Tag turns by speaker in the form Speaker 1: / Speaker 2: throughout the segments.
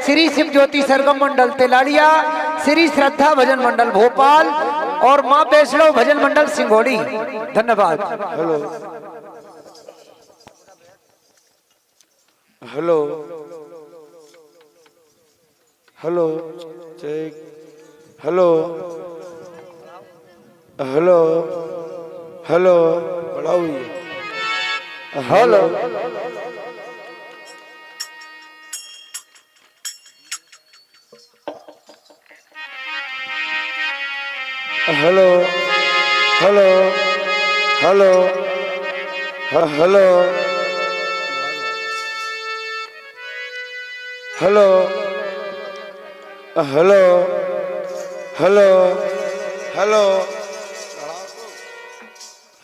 Speaker 1: श्री शिव ज्योति सरगम मंडल तेलाड़िया, श्री श्रद्धा भजन मंडल भोपाल और माँ वैष्णव भजन मंडल सिंगोड़ी। धन्यवाद।
Speaker 2: Hello hello hello check hello hello hello बढ़ाओ hello hello hello hello hello hello hello hello hello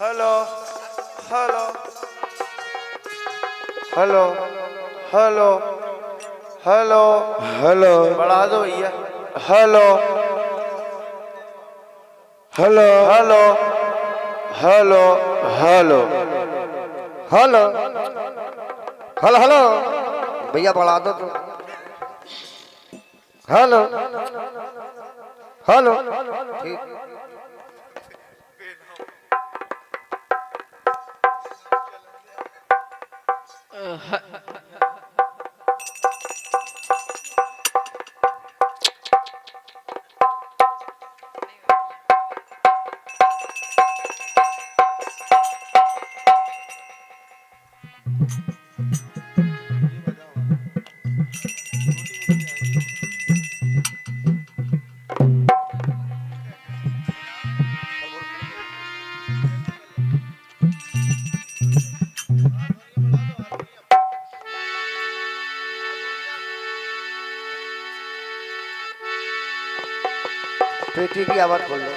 Speaker 2: hello hello hello hello hello hello बढ़ा दो भैया। Hello hello hello hello hello
Speaker 3: hello hello hello भैया बढ़ा दो तो। हेलो हेलो ठीक। पेटी की आवाज खोल लो।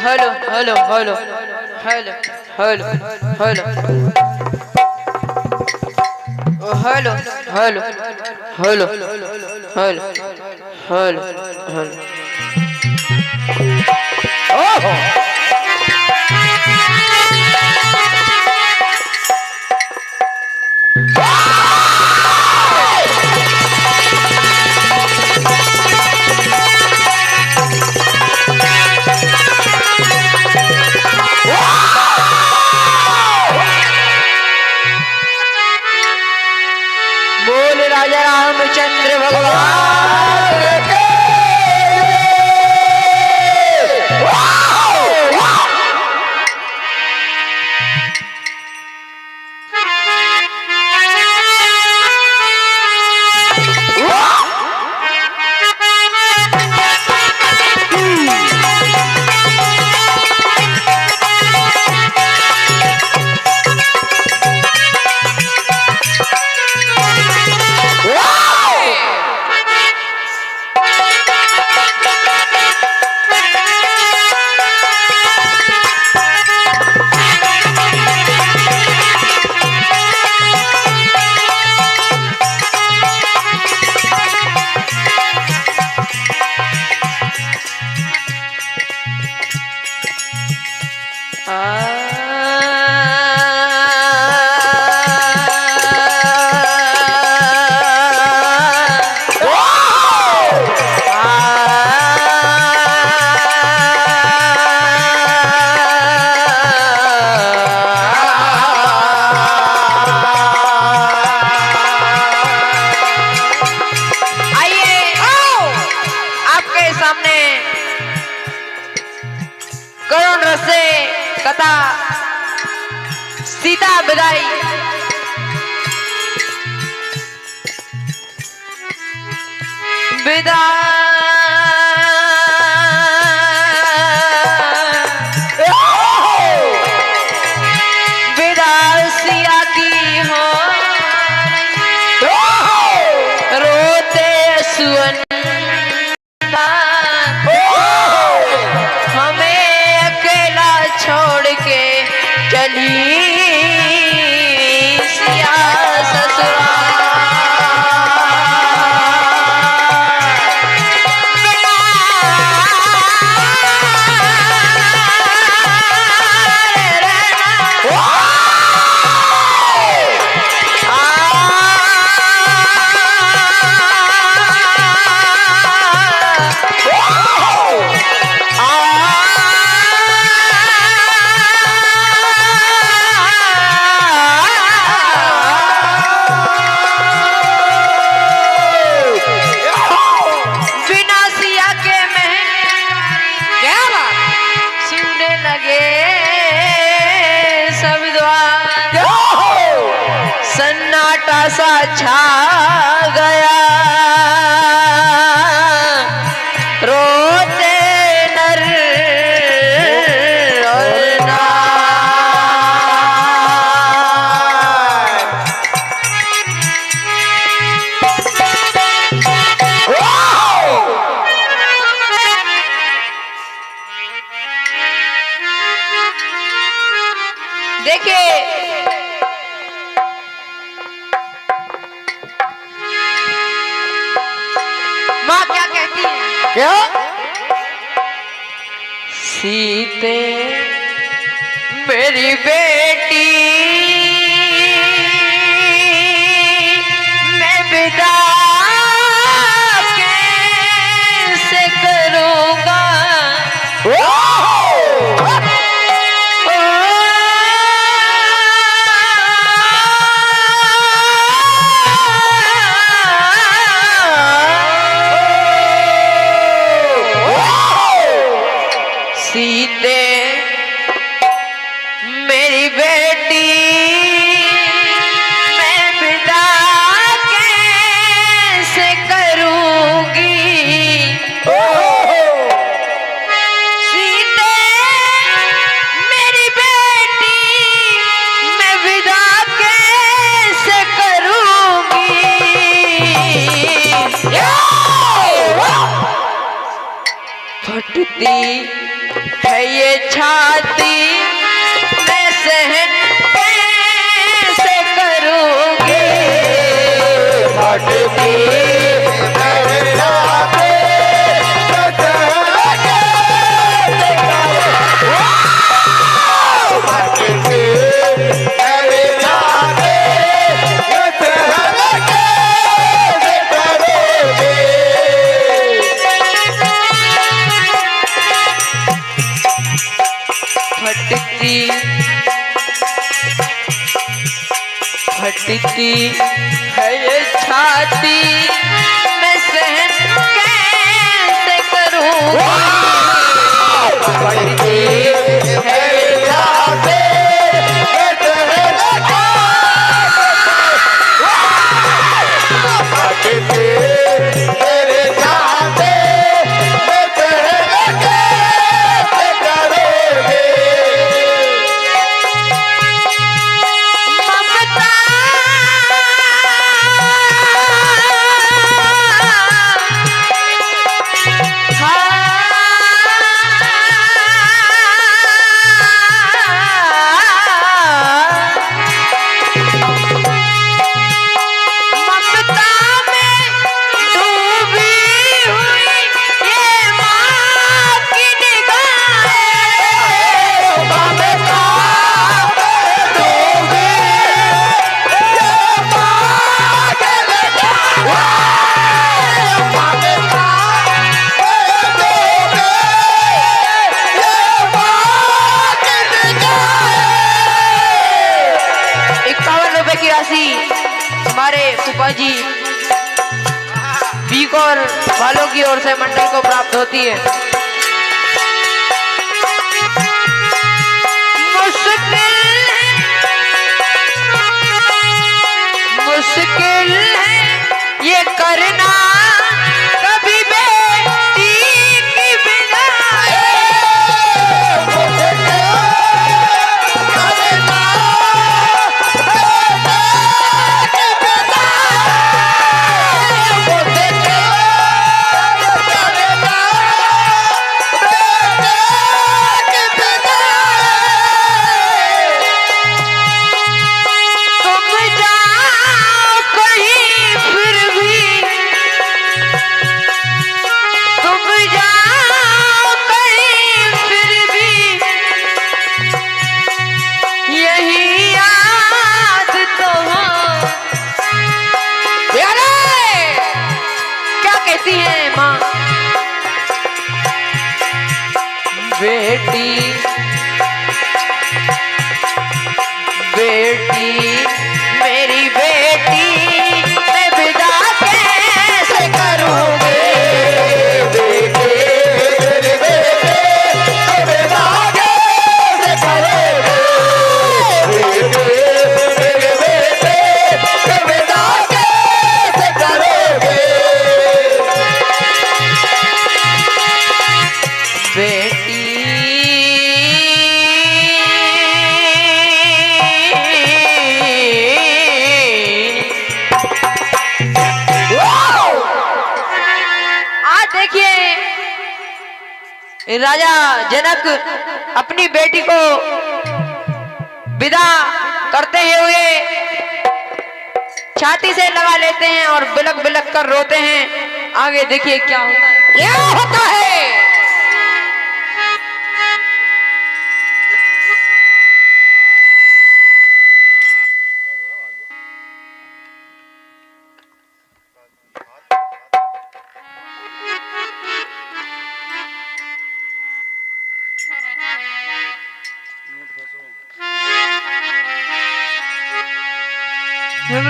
Speaker 4: Hello hello hello hello hello hello hello hello hello hello hello hello बोल राजा रामचंद्र भगवान के। कथा सीता विदाई विदा सिया की हो रोते सुन छोड़ के चली सिया ससुराल। सा छा गया, रोते नर और देखिए माँ क्या कहती है?
Speaker 3: क्या?
Speaker 4: सीते मेरी बेटी मैं विदा कैसे करूँगा? सीते मेरी बेटी मैं विदा कैसे करूँगी? सीते मेरी बेटी मैं विदा कैसे करूँगी? फटती है ये छाती मैं सहन कैसे करूँगी? फटती फटती है ये छाती मैं सहन कैसे करूँगी? फटती है ये छाती मैं सहन फटती मेरे छाती मैं सहन कैसे करूँगी? हमारे फूफा जी बीकौर वालों की ओर से मंडल को प्राप्त होती है। मुश्किल है ये करना कभी बेटी की विदाई। बेटी बेटी मेरी बेटी मैं विदा कैसे करूँगी? बेटी मेरी बेटी मैं विदा कैसे करूँगी? बेटी मेरी बेटी मैं विदा
Speaker 5: आज देखिए राजा जनक अपनी बेटी को विदा करते हुए छाती से लगा लेते हैं और बिलक बिलक कर रोते हैं। आगे देखिए क्या होता है, क्या होता है।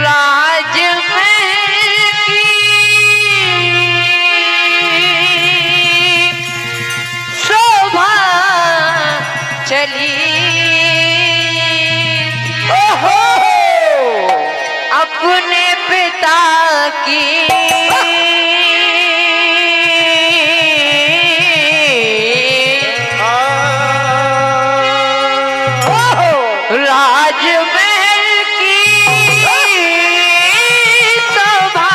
Speaker 5: राजमहल की शोभा चली ओहो अपने पिता की राजमहल की शोभा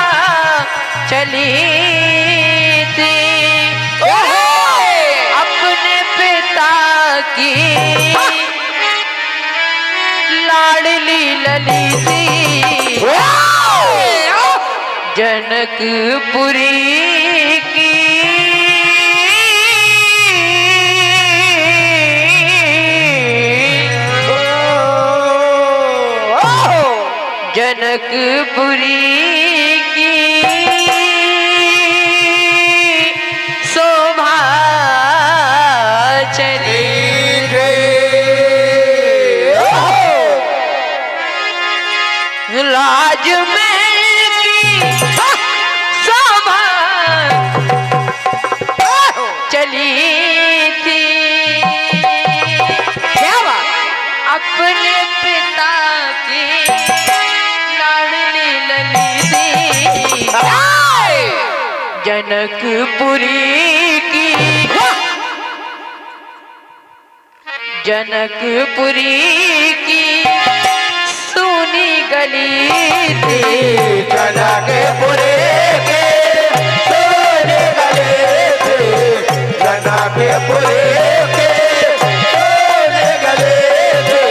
Speaker 5: चली थी अपने पिता की लाडली लली थी जनकपुरी की जनकपुरी की शोभा चली राजमहल की शोभा चली थी क्या बात अपने पिता की लाडली लली थी जनकपुरी की जनकपुरी की सुनी गली थी
Speaker 2: जनकपुरी के सोने गले थे, जनकपुरी के सोने गले थे,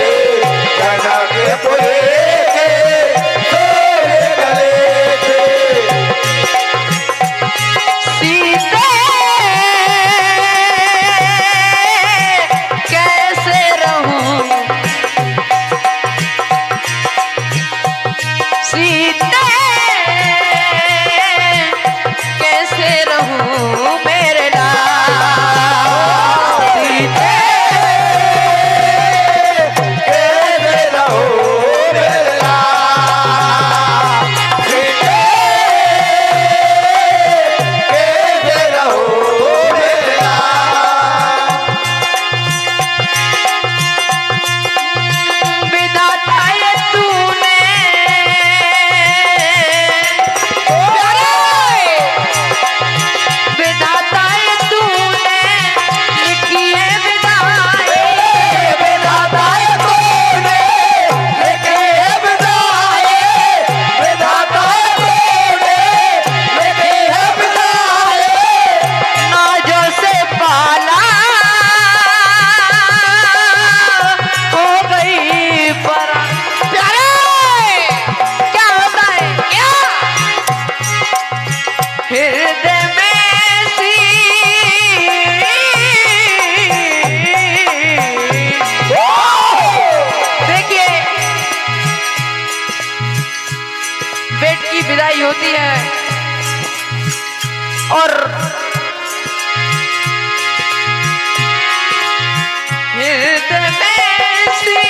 Speaker 2: जनकपुरी के सोने गले थे।
Speaker 5: सीते कैसे रहूं सीते कैसे रहूं मेरे लाल सीते
Speaker 2: कैसे रहो मेरे लाल, सीते कैसे रहो मेरे लाल।
Speaker 5: विधाता ये तूने विधाता ये तूने लिखी है विदाई
Speaker 2: विधाता ये तूने लिखे है विदाई, विधाता ये तूने लिखे है विदाई।
Speaker 5: नाजों से पाला हो गई पर प्यारे क्या होता है क्या हृदय में सी देखिए बेटी की विदाई होती है और हृदय में सी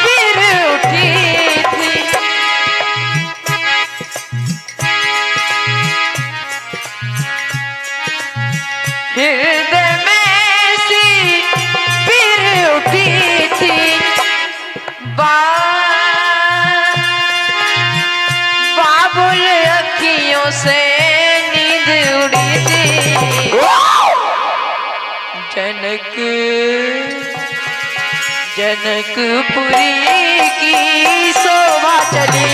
Speaker 5: फिर उठी थी हृदय में सी फिर उठी थी बाबुल अखियों से नींद उड़ी थी जनक जनकपुरी की शोभा चली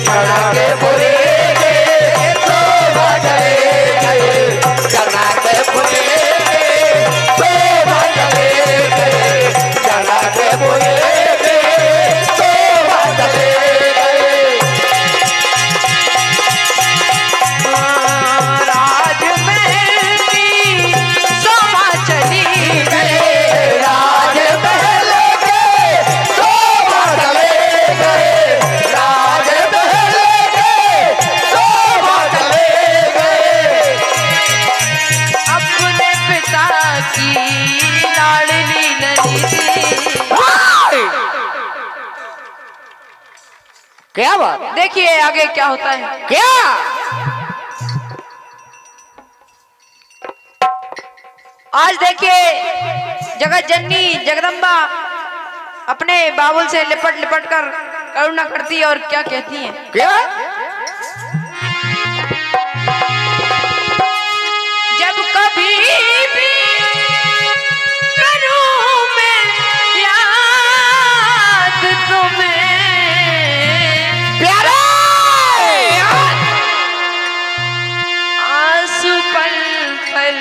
Speaker 2: जनकपुरी के शोभा चले गए, जनकपुरी के शोभा चले गए, जनकपुरी के शोभा चले गए।
Speaker 5: राजमहल की शोभा चली गई
Speaker 2: राजमहल के शोभा चले गए, राजमहल के शोभा चले गए।
Speaker 5: अपने पिता की लाडली नदी
Speaker 3: क्या बात?
Speaker 5: देखिए आगे क्या होता है।
Speaker 3: क्या?
Speaker 5: आज देखिए जगत जननी जगदम्बा अपने बाबुल से लिपट लिपट कर करुणा करती है और क्या कहती है।
Speaker 3: क्या?
Speaker 5: जब कभी भी करूं मैं याद तुम्हें
Speaker 3: प्यारे
Speaker 5: आंसू पल पल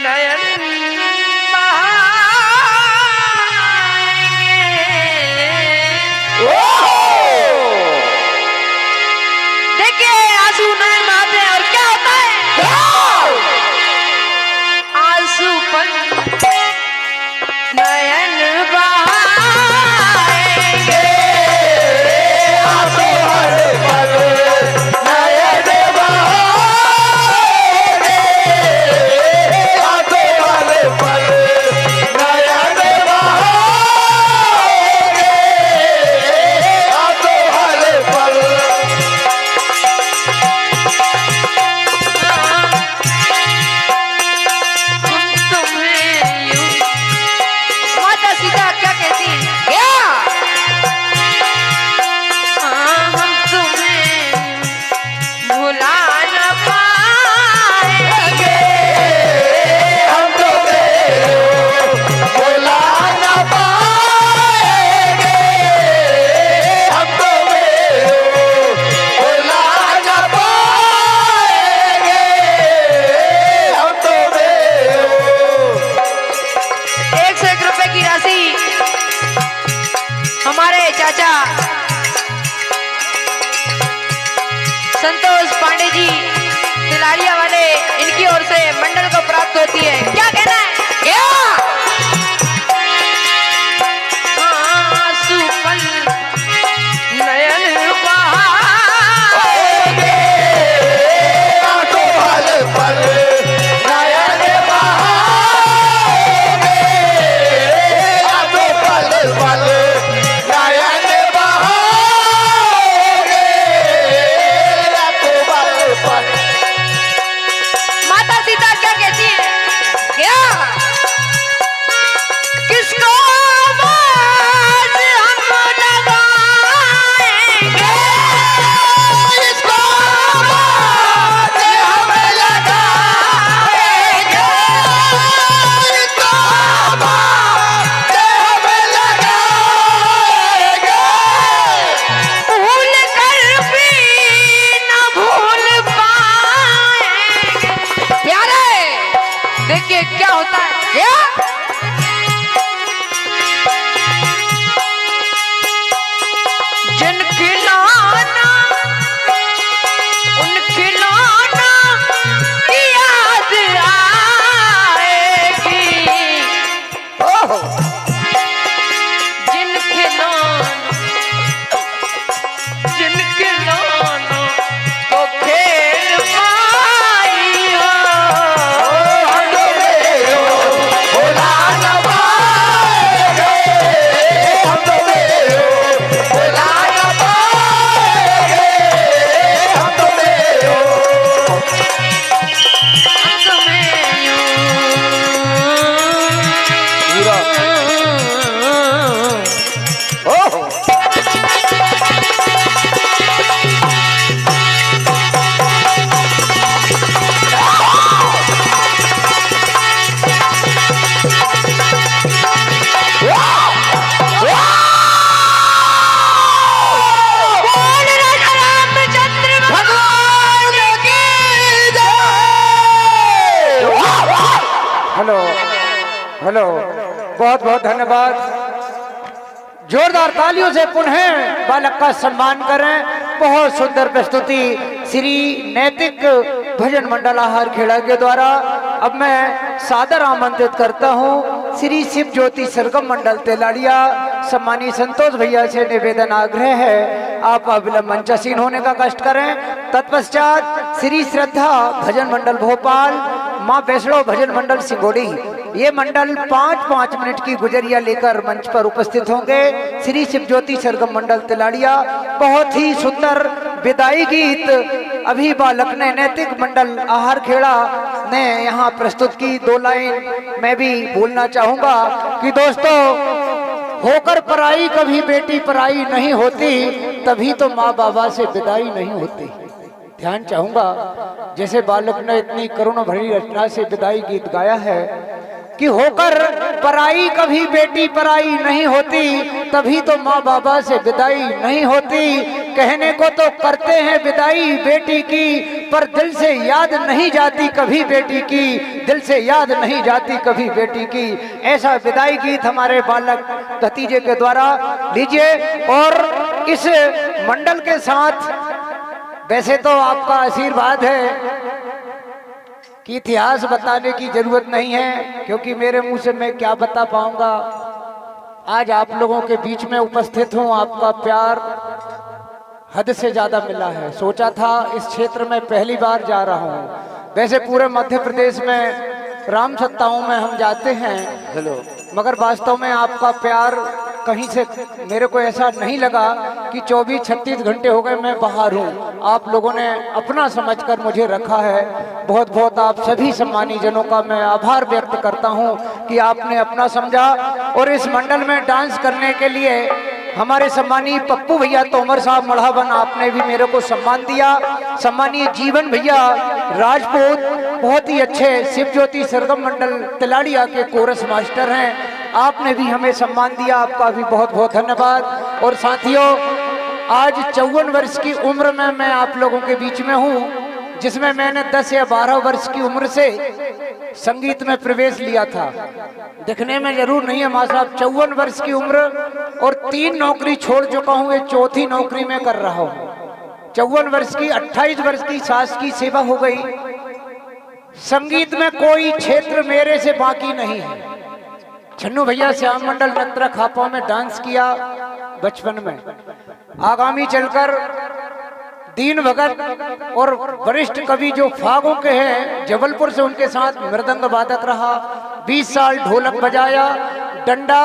Speaker 5: नयन देखिए आंसू नयन बहाते हैं और क्या होता है। आंसू पल नयन बहाएंगे
Speaker 2: आंसू हर पल नयन बहाएंगे, आंसू हर पल नयन बहाएंगे, आंसू हर पल।
Speaker 5: तुम्हें यूं माता सीता क्या कहती हैं? हम तुम्हें भुला न पाएंगे
Speaker 2: हम तुम्हें भुला न पाएंगे, हम तुम्हें भुला न पाएंगे, हम तुम्हें।
Speaker 5: 101 रुपए की राशि हमारे चाचा संतोष पांडे जी तिलारिया वाले इनकी ओर से मंडल को प्राप्त होती है। क्या कहना है? क्या आंसू पल नयन बहाएंगे
Speaker 2: आंसू पल पल नयन बहाएंगे, आंसू पल पल नयन बहाएंगे, आंसू पल पल।
Speaker 5: माता सीता क्या कहती है? क्या किसको आवाज हम लगाएंगे
Speaker 2: इसको आवाज हम लगाएंगे, इसको आवाज हम लगाएंगे।
Speaker 5: भूल कर भी न भूल पाएंगे। प्यारे देखिए क्या होता है। क्या जिन खिलौना उन खिलौना की याद आएगी जिन खिलौनों को खेल पाई हो
Speaker 2: हम तुम्हें भुला
Speaker 1: हेलो हेलो, बहुत बहुत धन्यवाद। जोरदार तालियों से पुनः बालक का सम्मान करें। बहुत सुंदर प्रस्तुति श्री नैतिक भजन मंडल आहार खेड़ा के द्वारा। अब मैं सादर आमंत्रित करता हूं श्री शिव ज्योति सरगम मंडल तेलाड़िया। सम्मानीय संतोष भैया से निवेदन आग्रह है आप अविलंब मंचासीन होने का कष्ट करें। तत्पश्चात श्री श्रद्धा भजन मंडल भोपाल, माँ वैष्णो भजन मंडल सिंगोड़ी, ये मंडल 5-5 मिनट की गुजरिया लेकर मंच पर उपस्थित होंगे। श्री शिव ज्योति सरगम मंडल तिलाड़िया बहुत ही सुंदर विदाई गीत अभी बालक ने नैतिक मंडल आहार खेड़ा ने यहाँ प्रस्तुत की। 2 लाइन मैं भी बोलना चाहूंगा कि दोस्तों, होकर पराई कभी बेटी पराई नहीं होती, तभी तो माँ बाबा से विदाई नहीं होती। ध्यान चाहूंगा, जैसे बालक ने इतनी करुण भरी रचना से विदाई गीत गाया है कि होकर पराई कभी बेटी पराई नहीं होती, तभी तो माँ बाबा से विदाई नहीं होती। कहने को तो करते हैं विदाई बेटी की, पर दिल से याद नहीं जाती कभी बेटी की, दिल से याद नहीं जाती कभी बेटी की। ऐसा विदाई गीत हमारे बालक भतीजे के द्वारा लीजिए। और इस मंडल के साथ वैसे तो आपका आशीर्वाद है कि इतिहास बताने की जरूरत नहीं है, क्योंकि मेरे मुंह से मैं क्या बता पाऊंगा। आज आप लोगों के बीच में उपस्थित हूं, आपका प्यार हद से ज्यादा मिला है। सोचा था इस क्षेत्र में पहली बार जा रहा हूं। वैसे पूरे मध्य प्रदेश में राम सत्ताओं में हम जाते हैं, मगर वास्तव में आपका प्यार कहीं से मेरे को ऐसा नहीं लगा कि 24-36 घंटे हो गए मैं बाहर हूँ। आप लोगों ने अपना समझकर मुझे रखा है। बहुत बहुत आप सभी सम्मानी जनों का मैं आभार व्यक्त करता हूँ कि आपने अपना समझा। और इस मंडल में डांस करने के लिए हमारे सम्मानीय पप्पू भैया तोमर साहब मढ़ावन, आपने भी मेरे को सम्मान दिया। सम्मानीय जीवन भैया राजपूत बहुत ही अच्छे शिव ज्योति सरगम मंडल तिलाड़िया के कोरस मास्टर हैं, आपने भी हमें सम्मान दिया, आपका भी बहुत बहुत धन्यवाद। और साथियों, आज 54 वर्ष की उम्र में मैं आप लोगों के बीच में हूँ, जिसमें मैंने 10 या 12 वर्ष की उम्र से संगीत में प्रवेश लिया था। दिखने में जरूर नहीं है मां साहब, 54 वर्ष की उम्र और 3 नौकरी छोड़ चुका हूँ, ये 4थी नौकरी में कर रहा हूँ। 54 वर्ष की 28 वर्ष की सास की सेवा हो गई। संगीत में कोई क्षेत्र मेरे से बाकी नहीं है। छन्नू भैया श्याम मंडल नक्तरा खापा में डांस किया बचपन में। आगामी चलकर दीन भगत और वरिष्ठ कवि जो फागों के हैं जबलपुर से, उनके साथ मृदंग वादक रहा। 20 साल ढोलक बजाया, डंडा,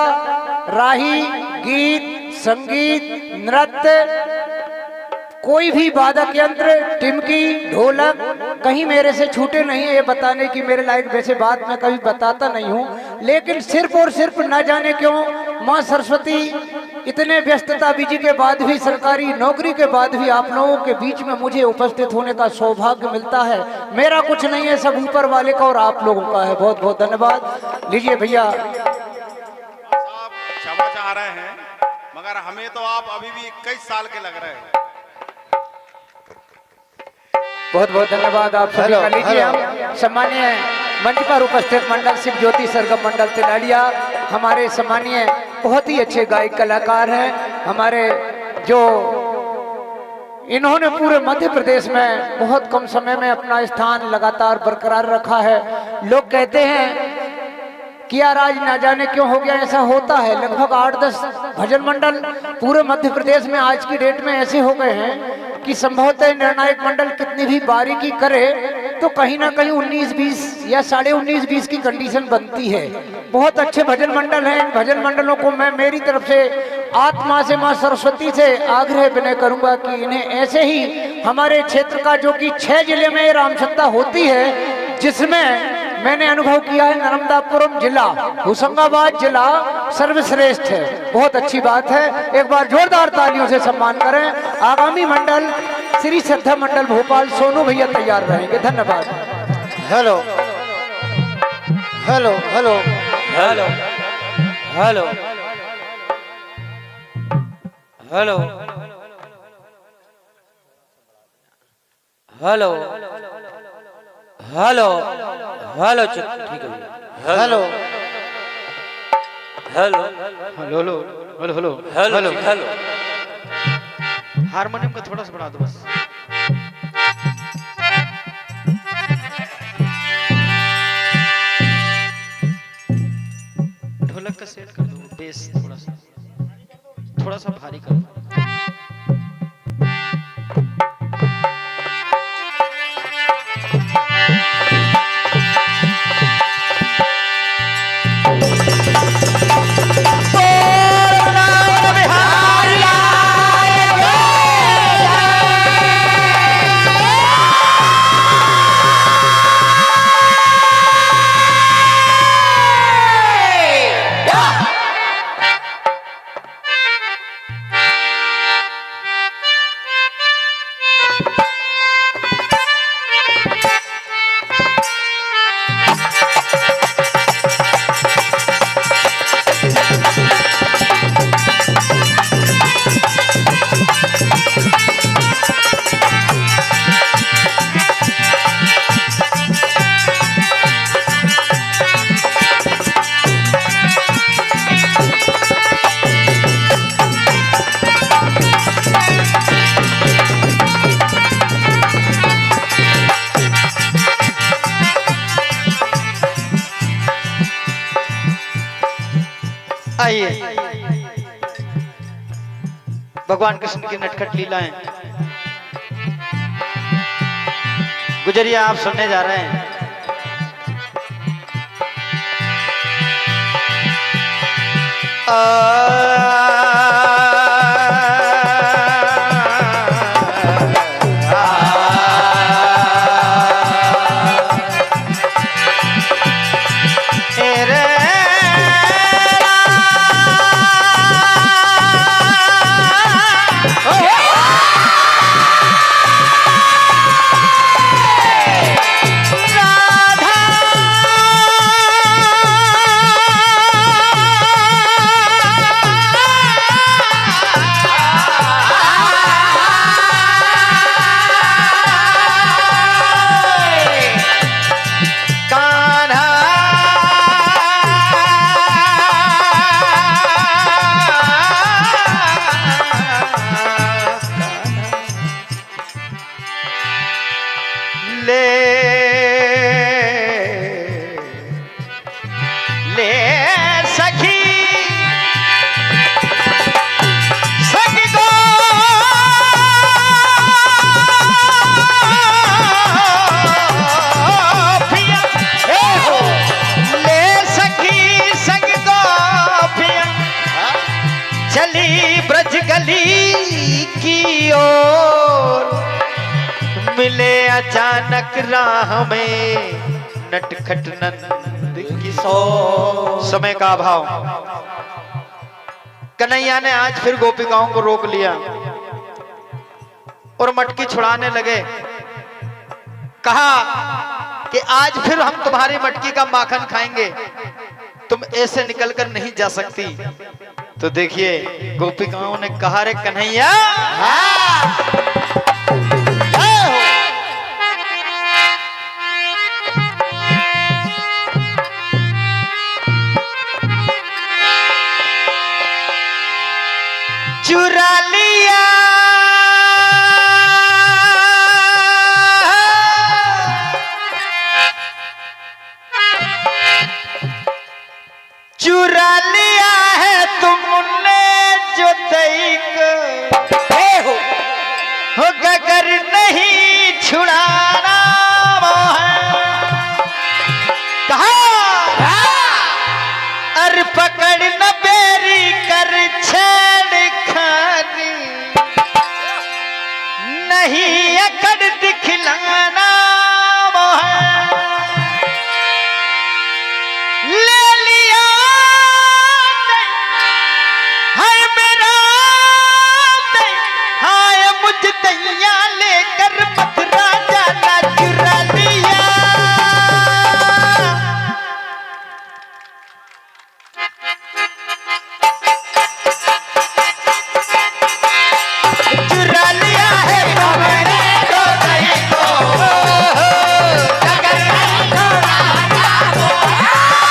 Speaker 1: राही, गीत, संगीत, नृत्य, कोई भी वादक यंत्र, टिमकी, ढोलक कहीं मेरे से छूटे नहीं है। ये बताने की मेरे लायक वैसे बात मैं कभी बताता नहीं हूँ, लेकिन सिर्फ और सिर्फ न जाने क्यों माँ सरस्वती इतने व्यस्तता बिजी के बाद भी, सरकारी नौकरी के बाद भी आप लोगों के बीच में मुझे उपस्थित होने का सौभाग्य मिलता है। मेरा कुछ नहीं है, सब ऊपर वाले का और आप लोगों का है। बहुत बहुत धन्यवाद। लीजिए भैया।
Speaker 4: आप क्षमा चाह रहे हैं, मगर हमें तो आप अभी भी 21 साल के लग रहे हैं।
Speaker 1: बहुत बहुत धन्यवाद आप सभी का। लीजिए हम सम्मानीय मंच पर उपस्थित मंडल शिव ज्योति सरगम मंडल तिलाड़िया, हमारे सम्मानीय बहुत ही अच्छे गायक कलाकार हैं हमारे, जो इन्होंने पूरे मध्य प्रदेश में बहुत कम समय में अपना स्थान लगातार बरकरार रखा है। लोग कहते हैं कि यार आज ना जाने क्यों हो गया, ऐसा होता है। लगभग 8-10 भजन मंडल पूरे मध्य प्रदेश में आज की डेट में ऐसे हो गए हैं कि संभवतः निर्णायक मंडल कितनी भी बारीकी करे तो कहीं ना कहीं 19-20 या 19.5-20 की कंडीशन बनती है। बहुत अच्छे भजन मंडल हैं। इन भजन मंडलों को मैं मेरी तरफ से आत्मा से मां सरस्वती से आग्रह विनय करूंगा कि इन्हें ऐसे ही हमारे क्षेत्र का, जो कि 6 जिले में रामसत्ता होती है, जिसमें मैंने अनुभव किया है नर्मदापुरम जिला, होशंगाबाद जिला सर्वश्रेष्ठ है। बहुत अच्छी बात है। एक बार जोरदार तालियों से सम्मान करें। आगामी मंडल श्री श्रद्धा मंडल भोपाल, सोनू भैया तैयार रहेंगे। धन्यवाद।
Speaker 3: Hello hello hello
Speaker 2: hello hello hello hello hello hello, ठीक है।
Speaker 3: Hello
Speaker 2: hello
Speaker 6: hello hello hello hello
Speaker 2: hello hello
Speaker 6: harmonium का थोड़ा सा बढ़ा दो बस। ढोलक का सेट कर दो, बेस थोड़ा सा भारी कर दो। आइए भगवान कृष्ण की नटखट लीलाएं गुजरिया आप सुनने जा रहे हैं। मिले अचानक राह में नटखट नंद किशोर। समय का अभाव, कन्हैया ने आज फिर गोपिकाओं को रोक लिया और मटकी छुड़ाने लगे। कहा कि आज फिर हम तुम्हारी मटकी का माखन खाएंगे, तुम ऐसे निकलकर नहीं जा सकती। तो देखिए गोपिकाओं ने कहा, रे कन्हैया चुरा लिया चुरा लिया है तुमने जो तईक हो गगर नहीं छुड़ाना वो है। कहा अर पकड़ न बेरी कर छेड़ खानी नहीं अकड़ दिखलाना वो है। ले लिया हाय मेरा हाय मुझ दैया लेकर मथुरा जाना चुरा लिया। चुरा लिया है तुमने तो सही को गगर नहीं छोड़ाना वो है।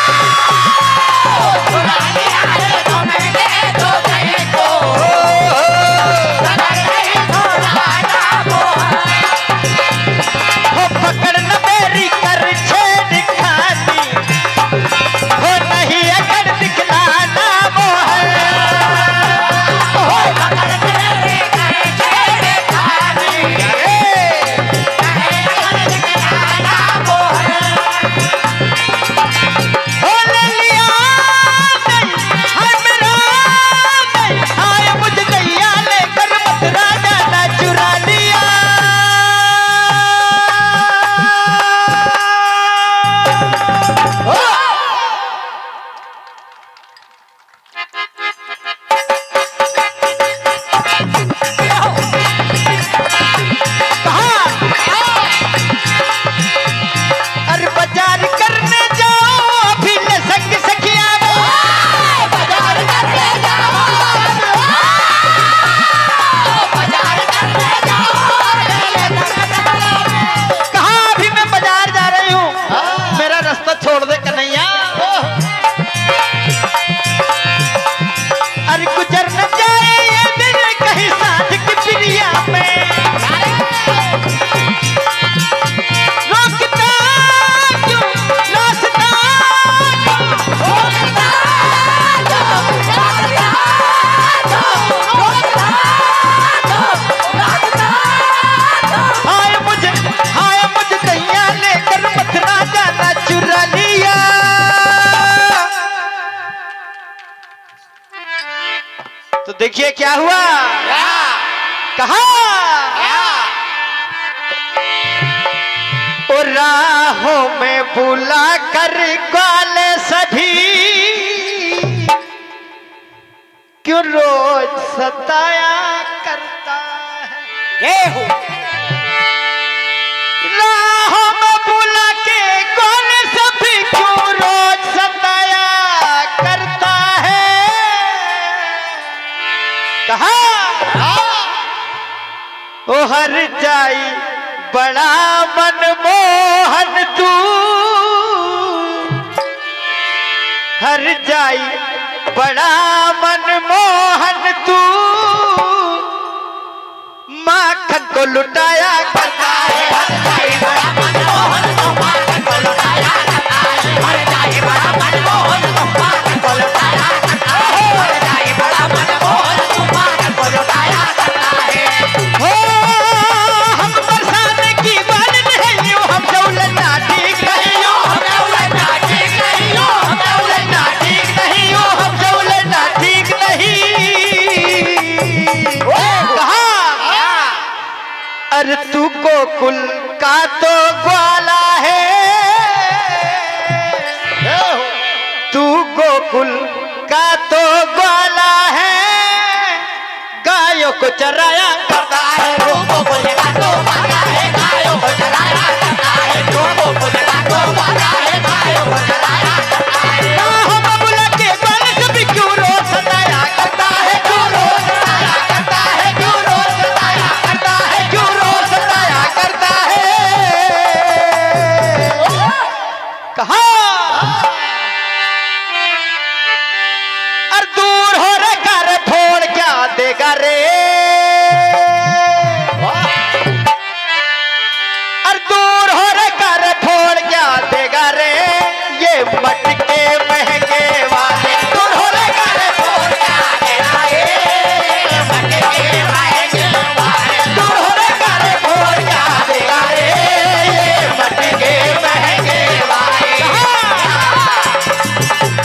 Speaker 6: देखिए क्या हुआ, कहा और राहों में बुला कर ग्वाल सभी क्यों रोज सताया करता है।
Speaker 1: ये हो
Speaker 6: राहों में बुला के ग्वाल सभी क्यों रोज सताया करता है। कहा ओ हर जाई बड़ा मनमोहन तू, हर जाई बड़ा मनमोहन तू, माखन को लुटाया करता है। हर जाई बड़ा मनमोहन तू, माखन को लुटाया करता है। हर जाई बड़ा मनमोहन तू, माखन को लुटाया करता है। हर जाई बड़ा मनमोहन तू, माखन को लुटाया करता है। हो हम बरसाने की बात नहीं, हम दौलत ठीक नहीं हो, हम दौलत ठीक नहीं हो, हम दौलत ठीक नहीं हो, हम दौलत ठीक नहीं। कहा अरे तू गोकुल का तो ग्वाला है, तू गोकुल का तो ग्वाला है, गायों को चराया करता है। तू गोकुल का तो ग्वाला है, गायों को चराया करता है। तू गोकुल का तो ग्वाला है, गायों को चराया करता है। राहों में बुला के ग्वाल सभी क्यों रोज सताया करता है। क्यों रोज सताया करता है, क्यों रोज सताया करता है, क्यों रोज सताया करता है। कहा और दूर हो रे घर फोड़ क्या देगा रे, और दूर हो रे घर फोड़ क्या देगा रे, ये मटके महंगे वाले। दूर हो रे घर फोड़ क्या देगा रे, मटके महंगे वाले। दूर हो रे घर फोड़ क्या देगा रे, ये मटके महंगे वाले।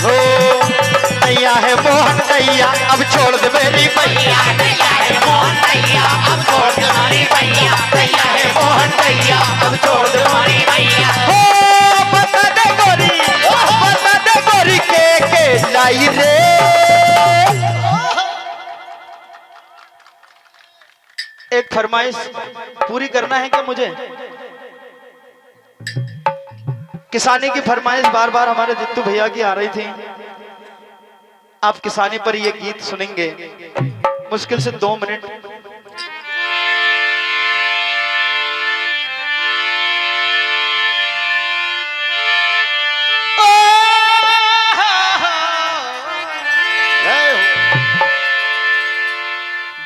Speaker 6: हो नैया है मोहन नैया अब छोड़ दे मेरी मैया, नैया है मोहन नैया अब छोड़ दे मेरी मैया, नैया है मोहन नैया अब छोड़ दे मेरी मैया। हो बता दे गोरी, बता दे गोरी के लाई रे। एक फरमाइश पूरी करना है क्या मुझे? किसानी की फरमाइश बार बार हमारे जित्तू भैया की आ रही थी। आप किसानी पर ये गीत सुनेंगे मुश्किल से 2 मिनट।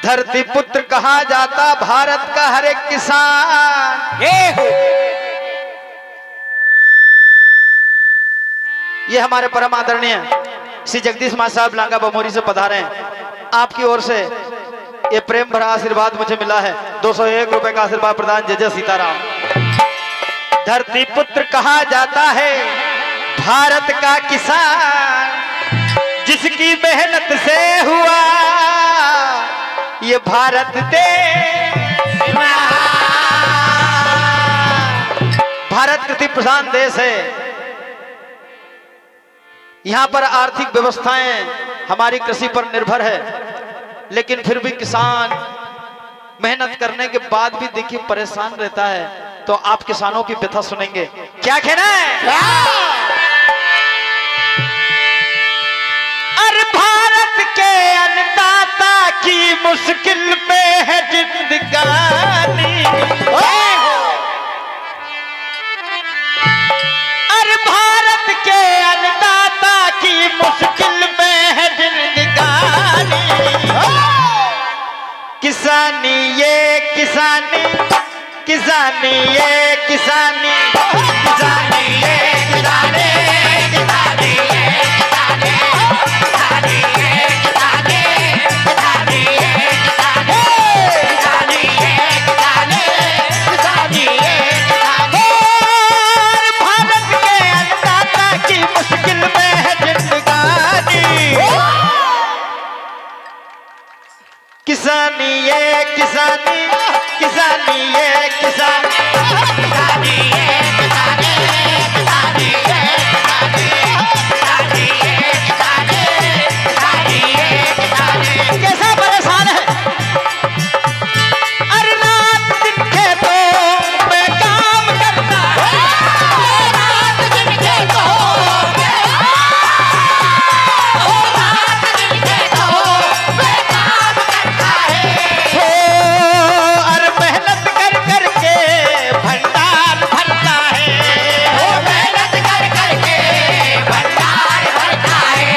Speaker 6: धरती पुत्र कहा जाता भारत का हर एक किसान।
Speaker 1: ये हो
Speaker 6: ये हमारे परम आदरणीय श्री जगदीश मां साहब लांगा बमोरी से पधारे हैं। आपकी ओर से ये प्रेम भरा आशीर्वाद मुझे मिला है। 201 रुपए का आशीर्वाद प्रदान। जय जय सीताराम। धरती पुत्र कहा जाता है भारत का किसान, जिसकी मेहनत से हुआ ये भारत देश। भारत कृषि प्रधान देश है। यहाँ पर आर्थिक व्यवस्थाएं हमारी कृषि पर निर्भर है, लेकिन फिर भी किसान मेहनत करने के बाद भी देखिए परेशान रहता है। तो आप किसानों की व्यथा सुनेंगे। क्या कहना है? अरे भारत के अन्नदाता की मुश्किल में है जिंदगानी। अरे भारत के अन्नदाता की मुश्किल में है जिंदगानी। किसानी ये किसानी, किसानी ये किसानी, किसानी ये किसानी, किसानी ये किसानी, किसानी ये किसानी, किसानी ये किसानी, किसानी ये किसानी, किसानी ये किसानी। भारत के अन्नदाता की मुश्किल में है जिंदगानी। किसानी ये किसानी, किसानी ये किसानी, किसानी ये किसानी, किसानी ये किसानी, किसानी ये किसानी, किसानी ये किसानी। कैसा परेशान है, अरे रात दिन खेतों में काम करता है, रात दिन खेतों में, रात दिन खेतों में काम करता है। अरे मेहनत कर कर के भंडार भरता है, मेहनत कर कर के भंडार भरता है,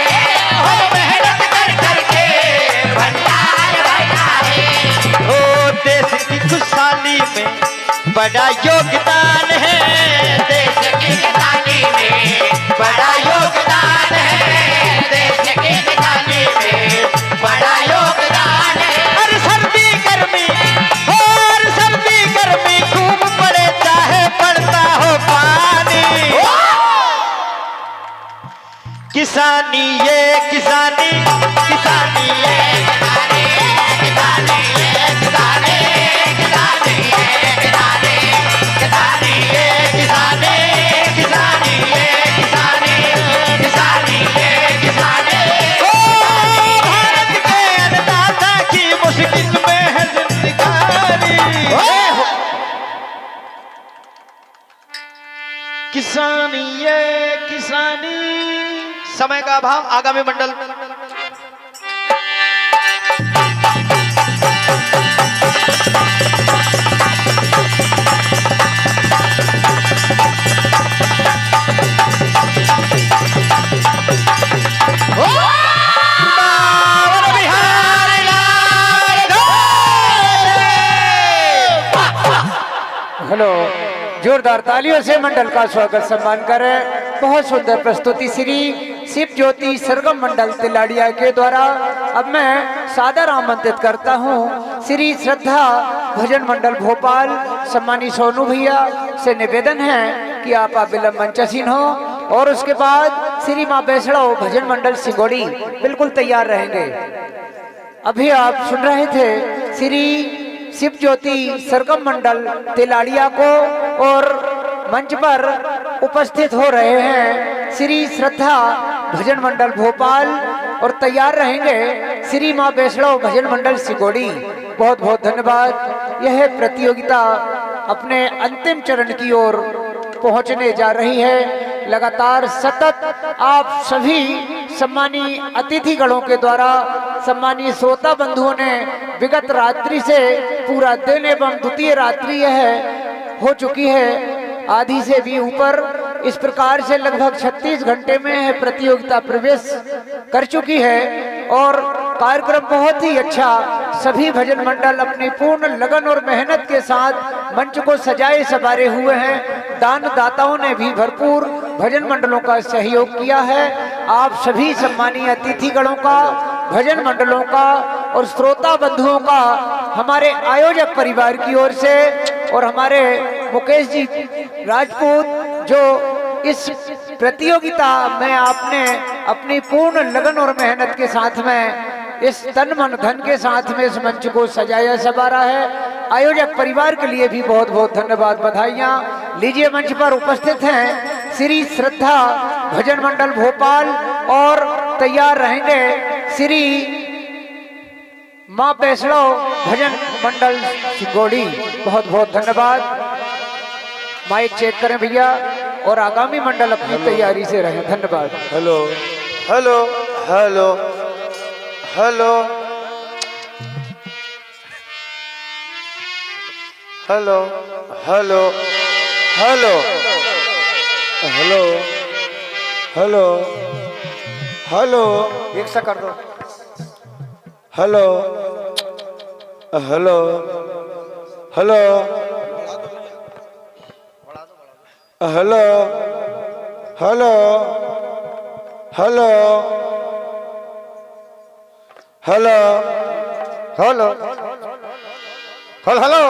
Speaker 6: मेहनत कर कर के भंडार भरता है। ओ देश की खुशहाली में बड़ा योगदान है, देश की किसानी में बड़ा योगदान है, देश की किसानी में बड़ा योगदान है। हर सर्दी गर्मी, हर सर्दी गर्मी खूब पड़े चाहे पड़ता हो पानी, किसानी ये किसानी, किसानी ये किसानी, किसानी ये किसानी, किसानी ये किसानी, किसानी ये किसानी, किसानी ये किसानी, किसानी ये किसानी। ओ भारत के अन्नदाता की मुश्किल में है जिंदगानी, किसानी ये किसानी। समय का अभाव, आगामी मंडल
Speaker 1: हेलो, जोरदार तालियों से मंडल का स्वागत सम्मान करें। बहुत सुंदर प्रस्तुति श्री शिव ज्योति सरगम मंडल तिलाड़िया के द्वारा। अब मैं सादर आमंत्रित करता हूं श्री श्रद्धा भजन मंडल भोपाल सम्मानी सोनू भैया से निवेदन है कि आप अविलंब मंचासीन हो, और उसके बाद श्री माँ बैसड़ो भजन मंडल सिंगोड़ी बिल्कुल तैयार रहेंगे। अभी आप सुन रहे थे श्री शिव ज्योति सरगम मंडल तिलाड़िया को, और मंच पर उपस्थित हो रहे हैं श्री श्रद्धा भजन मंडल भोपाल, और तैयार रहेंगे श्री माँ बैसड़ो भजन मंडल सिंगोड़ी। बहुत बहुत धन्यवाद। यह प्रतियोगिता अपने अंतिम चरण की ओर पहुंचने जा रही है। लगातार सतत आप सभी सम्मानी अतिथिगणों के द्वारा सम्मानीय श्रोता बंधुओं ने विगत रात्रि से पूरा दिन एवं द्वितीय रात्रि यह हो चुकी है, आधी से भी ऊपर। इस प्रकार से लगभग 36 घंटे में यह प्रतियोगिता प्रवेश कर चुकी है, और कार्यक्रम बहुत ही अच्छा। सभी भजन मंडल अपनी पूर्ण लगन और मेहनत के साथ मंच को सजाए संवारे हुए हैं। दान दाताओं ने भी भरपूर भजन मंडलों का सहयोग किया है। आप सभी सम्मानीय अतिथिगणों का, भजन मंडलों का और श्रोता बंधुओं का हमारे आयोजक परिवार की ओर से, और हमारे मुकेश जी राजपूत जो इस प्रतियोगिता में आपने अपनी पूर्ण लगन और मेहनत के साथ में, इस तन मन धन के साथ में इस मंच को सजाया संवारा है। आयोजक परिवार के लिए भी बहुत बहुत धन्यवाद, बधाइयाँ। लीजिए, मंच पर उपस्थित हैं श्री श्रद्धा भजन मंडल भोपाल, और तैयार रहेंगे श्री माँ बैसड़ो भजन मंडल सिंगोड़ी। बहुत बहुत धन्यवाद। माइक चेक करें भैया, और आगामी मंडल अपनी तैयारी से रहें। धन्यवाद।
Speaker 3: Hello hello hello hello hello hello hello hello hello hello, एक सा कर दो। Hello hello hello hello hello hello hello hello hello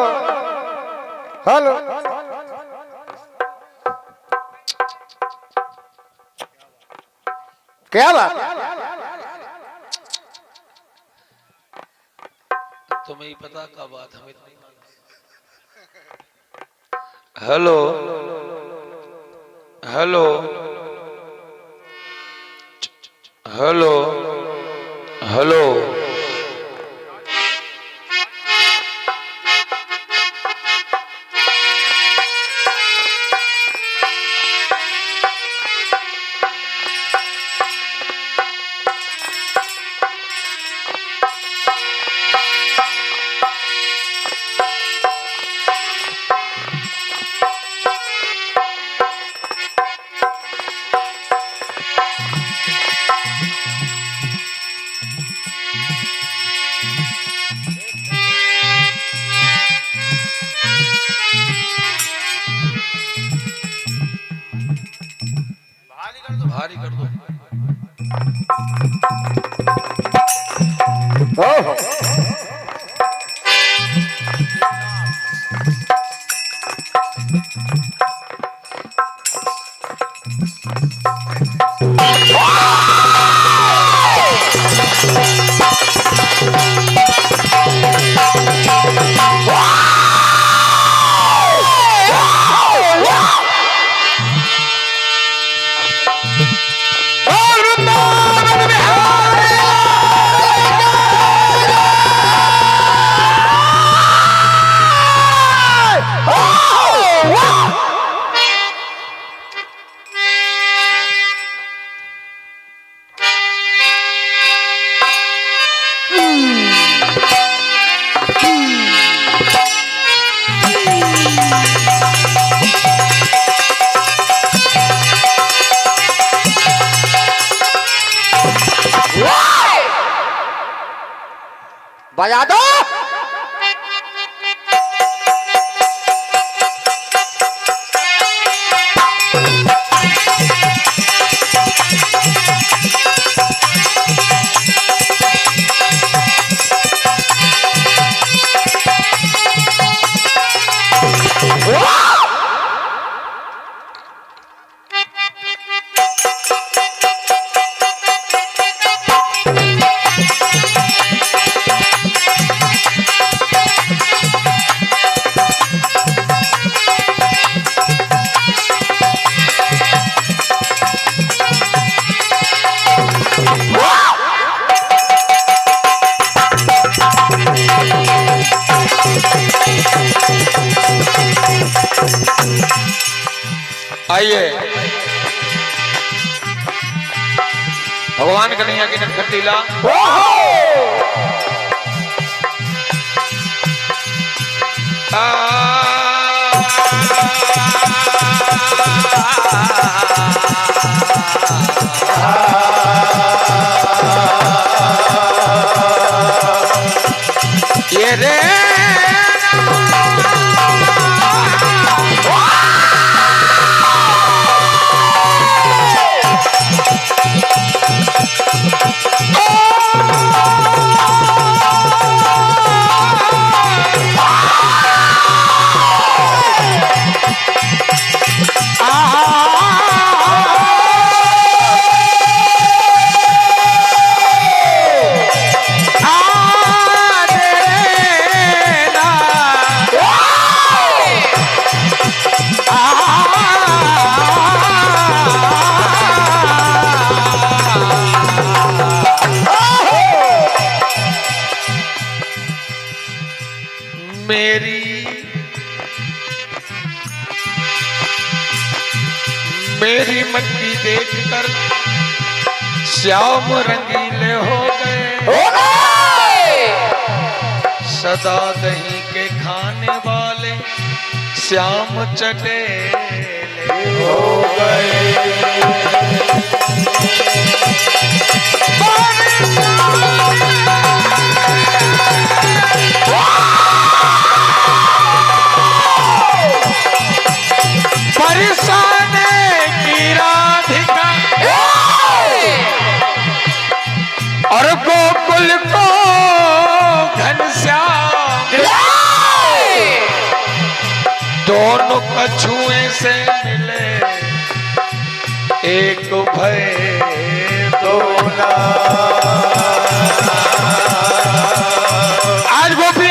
Speaker 3: hello क्या बात?
Speaker 7: तुम्हें ही पता का बात हमें नहीं। हेलो हेलो हेलो हेलो भारी कर दो।
Speaker 3: ओहो
Speaker 1: बजा दो।
Speaker 7: आइए भगवान कन्हैया की नटखट लीला। ये रे मेरी मटकी देखकर श्याम रंगीले हो गए। सदा दही के खाने वाले श्याम चटेले हो गए। और गोकुल को घनश्याम दोनों कछुए से मिले एक भय दो ना। आज गोपी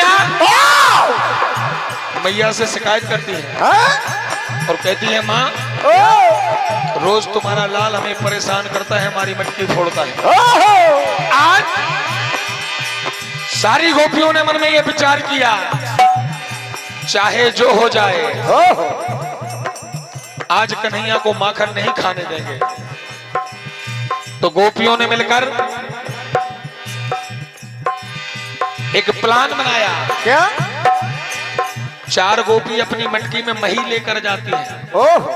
Speaker 7: मैया से शिकायत करती है
Speaker 3: हाँ?
Speaker 7: और कहती है माँ
Speaker 3: ओ
Speaker 7: रोज तुम्हारा लाल हमें परेशान करता है, हमारी मटकी फोड़ता है।
Speaker 3: ओहो
Speaker 7: आज सारी गोपियों ने मन में यह विचार किया, चाहे जो हो जाए
Speaker 3: ओहो
Speaker 7: आज कन्हैया को माखन नहीं खाने देंगे। तो गोपियों ने मिलकर एक प्लान बनाया।
Speaker 3: क्या?
Speaker 7: 4 गोपी अपनी मटकी में मही लेकर जाती हैं
Speaker 3: ओहो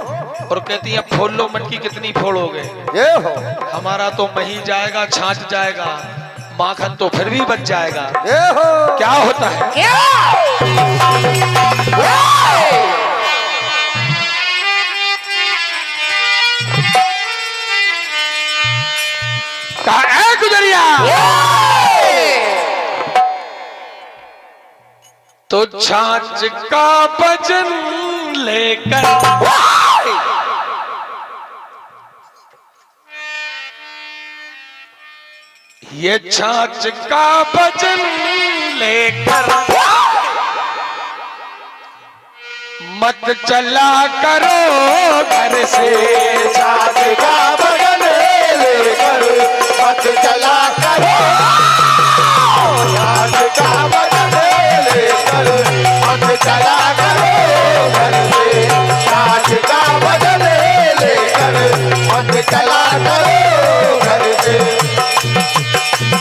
Speaker 7: और कहती हैं फोड़ लो मटकी, कितनी फोड़ोगे?
Speaker 3: ये हो
Speaker 7: हमारा तो मही जाएगा, छाछ जाएगा, माखन तो फिर भी बच जाएगा।
Speaker 3: ये हो
Speaker 7: क्या होता है? कहा ऐ गुजरिया तो छाछ का भजन लेकर ये छाछ का भजन लेकर मत चला करो घर से।
Speaker 3: छाछ का भजन लेकर मत चला करो, छाछ का भजन लेकर मत चला करो घर से, छाछ का भजन लेकर मत चला करो घर से।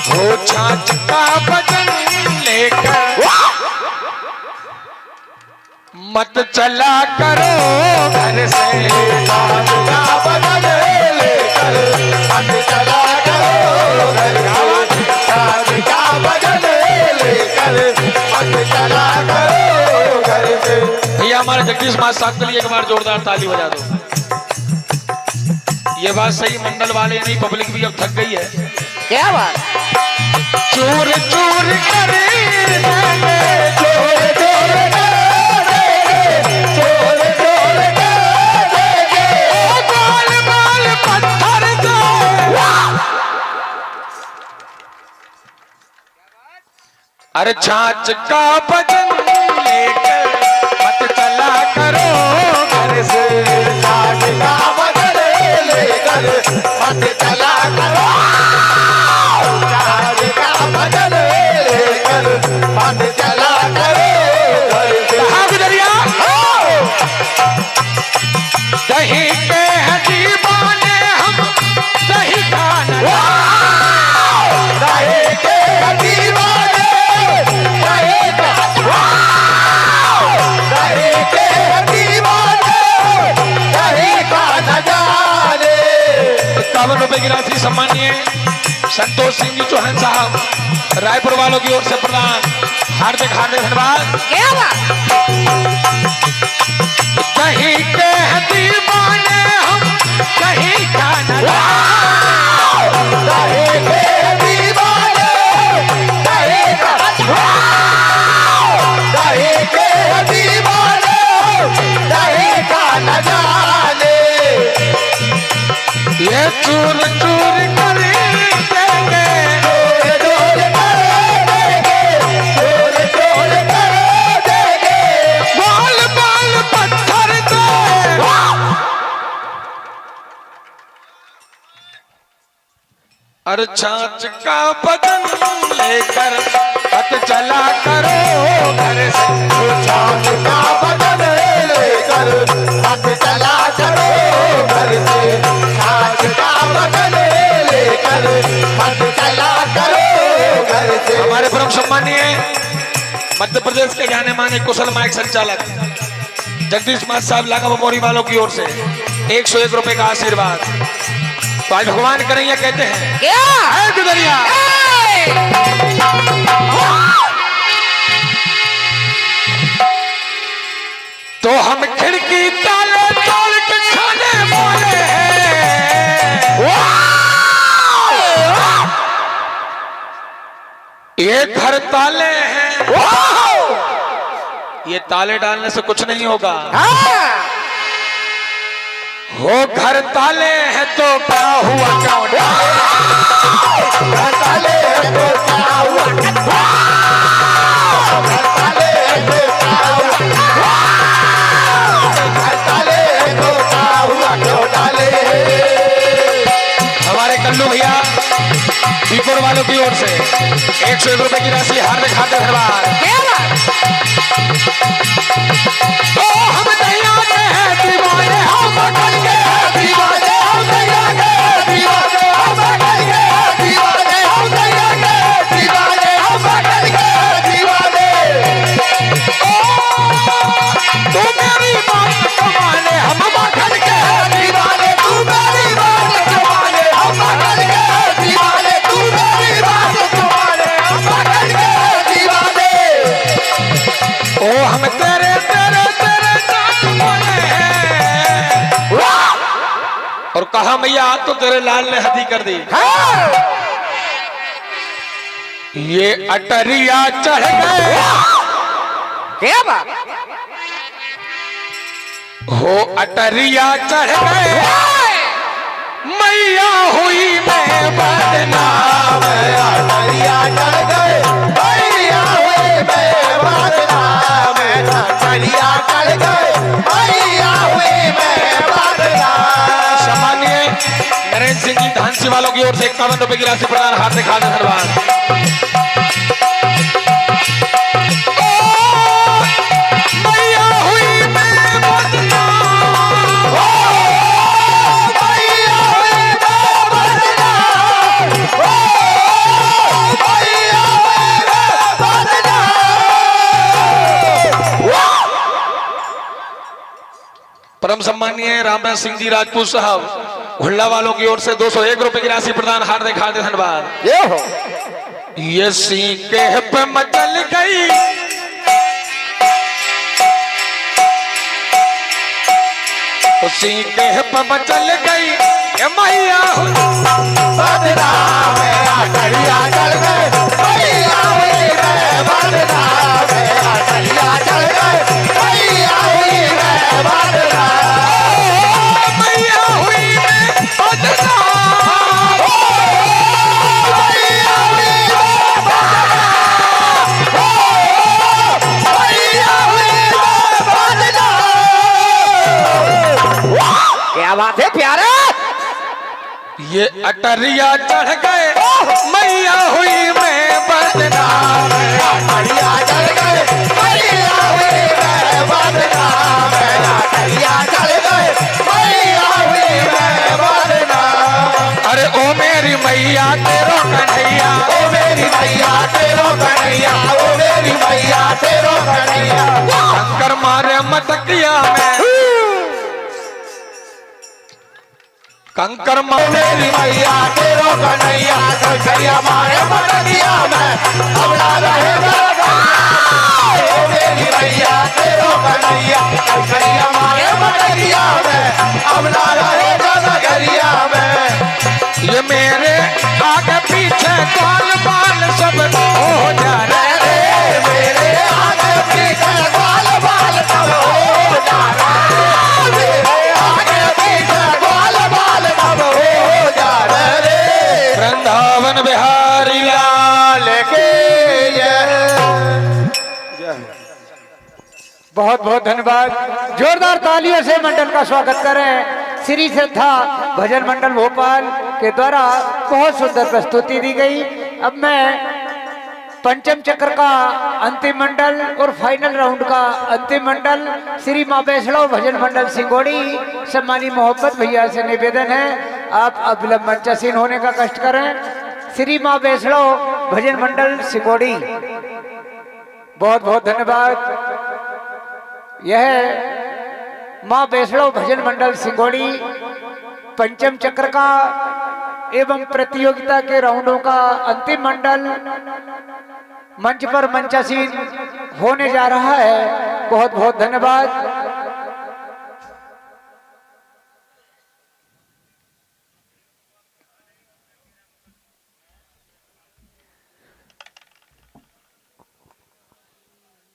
Speaker 7: वो छाछ का भजन लेकर मत चला करो घर से।
Speaker 3: छाछ का भजन लेकर मत चला करो घर से, छाछ का भजन लेकर मत चला करो घर से।
Speaker 7: भैया हमारे जगदीश महाराज साहब के लिए एक बार जोरदार ताली बजा दो। ये बात सही, मंडल वाले नहीं पब्लिक भी अब थक गई है।
Speaker 5: क्या बात?
Speaker 7: चूर चूर करे देंगे,
Speaker 3: चोर चोर कर देंगे, चोर चोर कर देंगे,
Speaker 7: बाल बाल पत्थर दे। अरे छाछ का भजन लेकर मत चला करो घर से।
Speaker 3: छाछ का भजन लेकर मत चला करो, छाछ का भजन लेकर मत चला करो घर से।
Speaker 7: कहाँ गुजरिया? दही के हैं दीवाने हम, दही खाना
Speaker 3: दही के दीवाने, दही के दीवाने, दही का न जाने।
Speaker 7: 51 रुपए की राशि सम्मानीय संतोष सिंह जी चौहान साहब रायपुर वालों की ओर से प्रदान, हार्दिक हार्दिक धन्यवाद।
Speaker 5: क्या बात?
Speaker 7: दही के हैं दीवाने हम, दही खाना
Speaker 3: दही के दीवाने, दही के दीवाने, दही का न जाने।
Speaker 7: ये चूर चूर कर देंगे,
Speaker 3: चोर चोर कर देंगे, चोर चोर कर देंगे,
Speaker 7: बाल बाल पत्थर दे। अरे छाछ का भजन लेकर मत चला करो घर से।
Speaker 3: छाछ का भजन लेकर मत चला करो घर से, छाछ का भजन लेकर मत चला करो घर से।
Speaker 7: हमारे परम सम्मानीय मध्य प्रदेश के जाने माने कुशल माइक संचालक जगदीश महाराज साहब लागा मोरी वालों की ओर से 101 रुपए का आशीर्वाद। तो आज भगवान कन्हैया कहते हैं
Speaker 5: क्या?
Speaker 7: ऐ गुजरिया तो हम खिड़की ताले तोड़ के खाने वाले हैं। ये घर ताले हैं, ये ताले डालने से कुछ नहीं होगा। हो घर ताले हैं तो क्या हुआ, क्या
Speaker 3: ताले तो क्या हुआ, ताले तो क्या हुआ,
Speaker 7: भैया बीपुर वालों की ओर से 101 रुपए की राशि हार्दिक हार्दिक धन्यवाद। ओ हम दैया के हैं दीवाने, हम बगल के हैं दीवाने, हम दैया के हैं दीवाने, हम बगल के हैं दीवाने, हम दैया के हैं दीवाने, हम बगल के हैं दीवाने। तू मेरी बात कमाने, हम बगल के हैं दीवाने, तू मेरी बात कमाने, हम बगल के हैं दीवाने, तू मेरी बात कमाने, हम बगल के हैं दीवाने। ओ हम तेरे तेरे तेरे जान वाले हैं। और कहा मैया आज तो तेरे लाल ने हदी कर दी। ये अटरिया चढ़ गए,
Speaker 1: क्या बात?
Speaker 7: हो अटरिया चढ़ गए, मैया हुई मैं बदनाम।
Speaker 3: अटरिया चढ़ गए, मैया हुई मैं बदनाम। अटरिया चढ़ गए, मैया हुई मैं बदनाम।
Speaker 7: सम्मानीय नरेंद्र सिंह जी धानसी वालों की ओर से 51 रुपए की राशि प्रदान हार्दिक हार्दिक धन्यवाद। मैया हुई मैं बदनाम,
Speaker 3: मैया हुई मैं बदनाम। मैया हुई मैं बदनाम।
Speaker 7: परम सम्मानीय रामराज सिंह जी राजपूत साहब हुल्ला वालों की ओर से 201 रुपए की राशि प्रदान हार्दिक हार्दिक धन्यवाद।
Speaker 1: ये हो
Speaker 7: ये सीके पे मचल गई, सीके पे मचल गई, ये मैया
Speaker 3: बदनाम अटरिया चढ़ गए, मैया हुई मैं बदनाम। अटरिया चढ़ गए, मैया हुई मैं बदनाम।
Speaker 7: मैया हुई मैं बदनाम।
Speaker 3: मैया हुई मैं बदनाम। मैया हुई मैं बदनाम।
Speaker 1: क्या बात है प्यारे?
Speaker 7: ये अटरिया चढ़ गए, मैया हुई मैं बदनाम।
Speaker 3: अटरिया चढ़ गए, मैया हुई मैं बदनाम। अटरिया चढ़ गए, मैया हुई मैं बदनाम।
Speaker 7: अरे ओ मेरी मैया तेरो कन्हैया,
Speaker 3: ओ मेरी मैया तेरो कन्हैया, ओ मेरी मैया तेरो कन्हैया।
Speaker 7: शंकर मारे मटकिया में, कंकर
Speaker 3: ओ मेरी मैया तेरो कन्हैया, कंकरिया मारे मटकिया में, हमला रहे ओ मेरी मैया तेरो कन्हैया, कंकरिया मारे मटकिया में, हमला रहे नगरिया में।
Speaker 7: ये मेरे आगे पीछे बाल बाल सब हो जा रहे,
Speaker 3: मेरे आगे पीछे बाल बाल सब हो जा रहे। मेरे आगे पीछे बाल बाल सब हो जा रहे।
Speaker 7: वृंदावन बिहारी लाल
Speaker 3: लेके
Speaker 1: बहुत बहुत धन्यवाद। जोरदार तालियों से मंडल का स्वागत करें। श्री श्रद्धा भजन मंडल भोपाल के द्वारा बहुत सुंदर प्रस्तुति दी गई। अब मैं पंचम चक्र का अंतिम मंडल और फाइनल राउंड का अंतिम मंडल श्री माँ वैष्णव भजन मंडल सिंगोड़ी सम्मानी मोहब्बत भैया से निवेदन है आप अविलंब मंचासीन होने का कष्ट करें। श्री माँ वैष्णव भजन मंडल सिंगोड़ी बहुत बहुत धन्यवाद। यह माँ वैष्णव भजन मंडल सिंगोड़ी पंचम चक्र का एवं प्रतियोगिता के राउंडों का अंतिम मंडल मंच पर मंचासीन होने जा रहा है। बहुत बहुत धन्यवाद।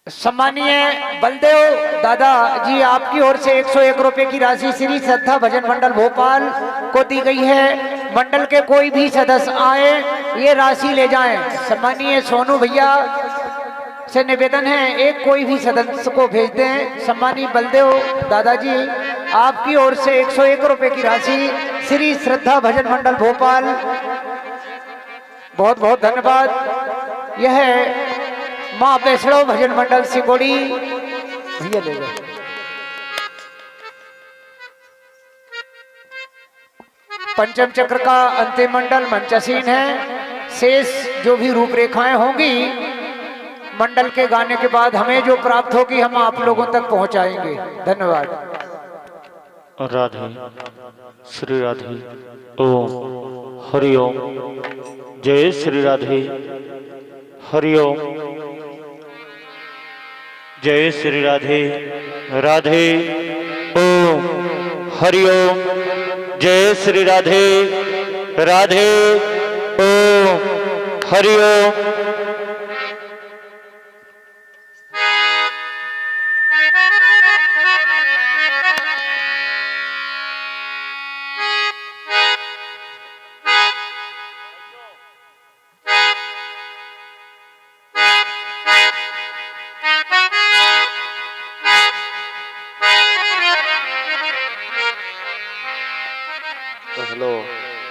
Speaker 1: सम्मानीय बलदेव दादा जी आपकी ओर से 101 रुपए की राशि श्री श्रद्धा भजन मंडल भोपाल को दी गई है। मंडल के कोई भी सदस्य आए ये राशि ले जाएं। सम्मानीय सोनू भैया से निवेदन है एक कोई भी सदस्य को भेज दें। सम्मानीय बलदेव दादाजी आपकी ओर से 101 रुपए की राशि श्री श्रद्धा भजन मंडल भोपाल बहुत बहुत धन्यवाद। यह है माँ वैष्णव भजन मंडल सिकोड़ी। भैया ले गए। पंचम चक्र का अंतिम मंडल मंचासीन है। शेष जो भी रूपरेखाएं होंगी मंडल के गाने के बाद हमें जो प्राप्त होगी हम आप लोगों तक पहुंचाएंगे। धन्यवाद।
Speaker 8: राधे श्री राधे ओम हरि ओम। जय श्री राधे हरि ओम। जय श्री राधे राधे ओम हरि ओम। जय Shri Radhe Radhe Om Hari Om. Hello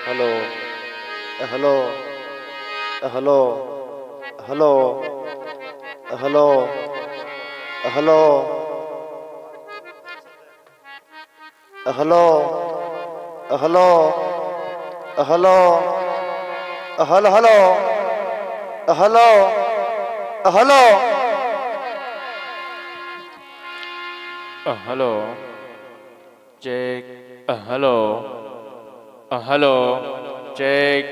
Speaker 8: hello hello hello hello hello hello hello hello hello hello hello hello
Speaker 9: hello check hello hello check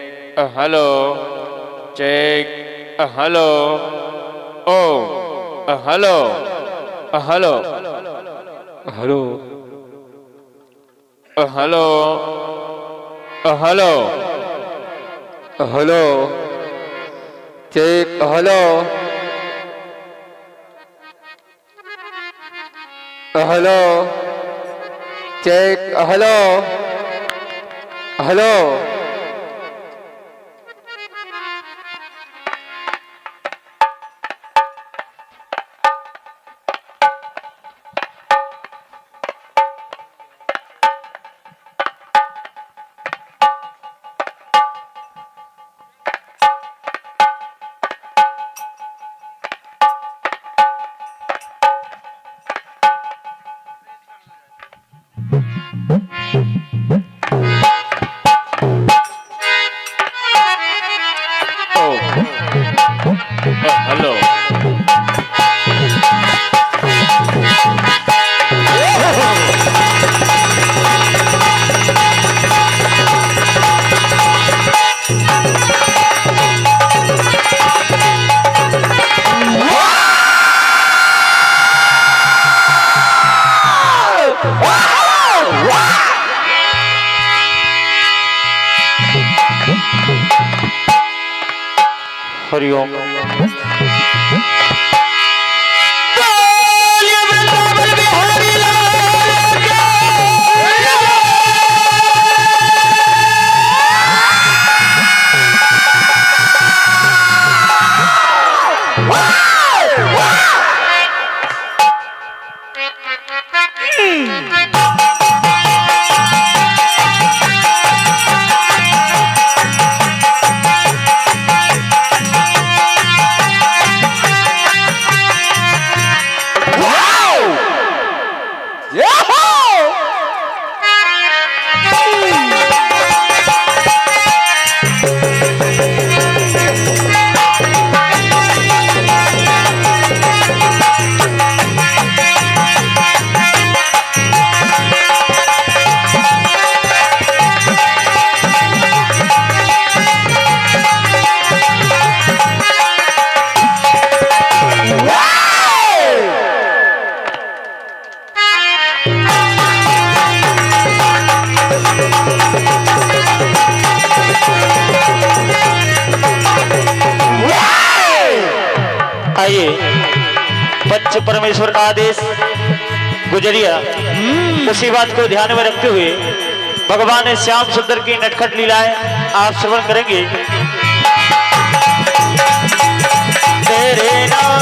Speaker 9: hello check hello oh hello hello hello hello hello hello check hello hello check hello hello hello
Speaker 8: Hari Om. आइए पंच परमेश्वर का आदेश गुजरिया उसी बात को ध्यान में रखते हुए भगवान श्याम सुंदर की नटखट लीलाएं आप श्रवण करेंगे। तेरे नाम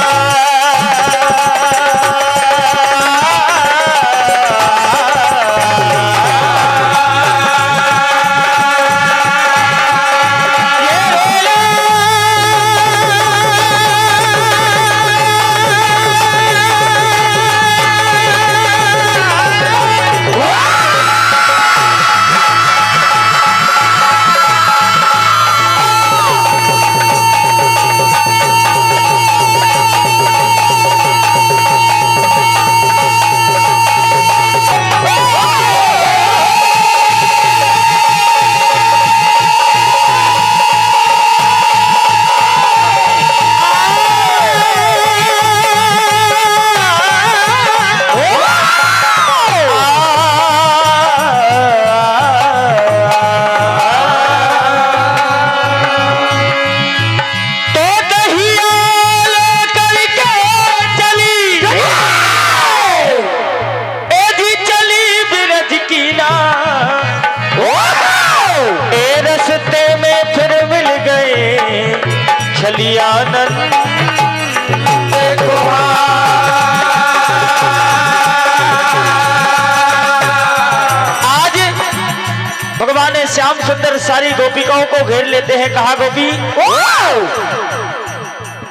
Speaker 8: मिल गए छलियानंद आज भगवान श्याम सुंदर सारी गोपिकाओं को घेर लेते हैं। कहा गोपी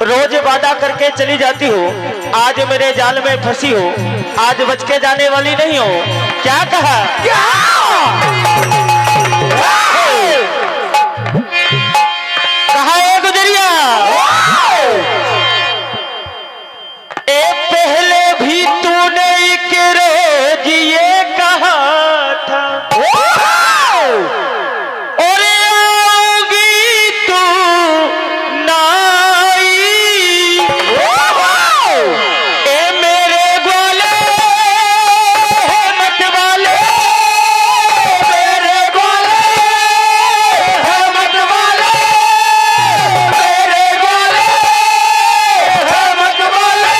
Speaker 8: रोज वादा करके चली जाती हो, आज मेरे जाल में फंसी हो, आज बच के जाने वाली नहीं हो। क्या कहा? कहा है गुजरिया ए पहले भी तूने एक रोज ये कहा था और आओगी तू ना आई। ए मेरे ग्वाले मत वाले, मेरे ग्वाले मत वाले, मेरे ग्वाले मत वाले,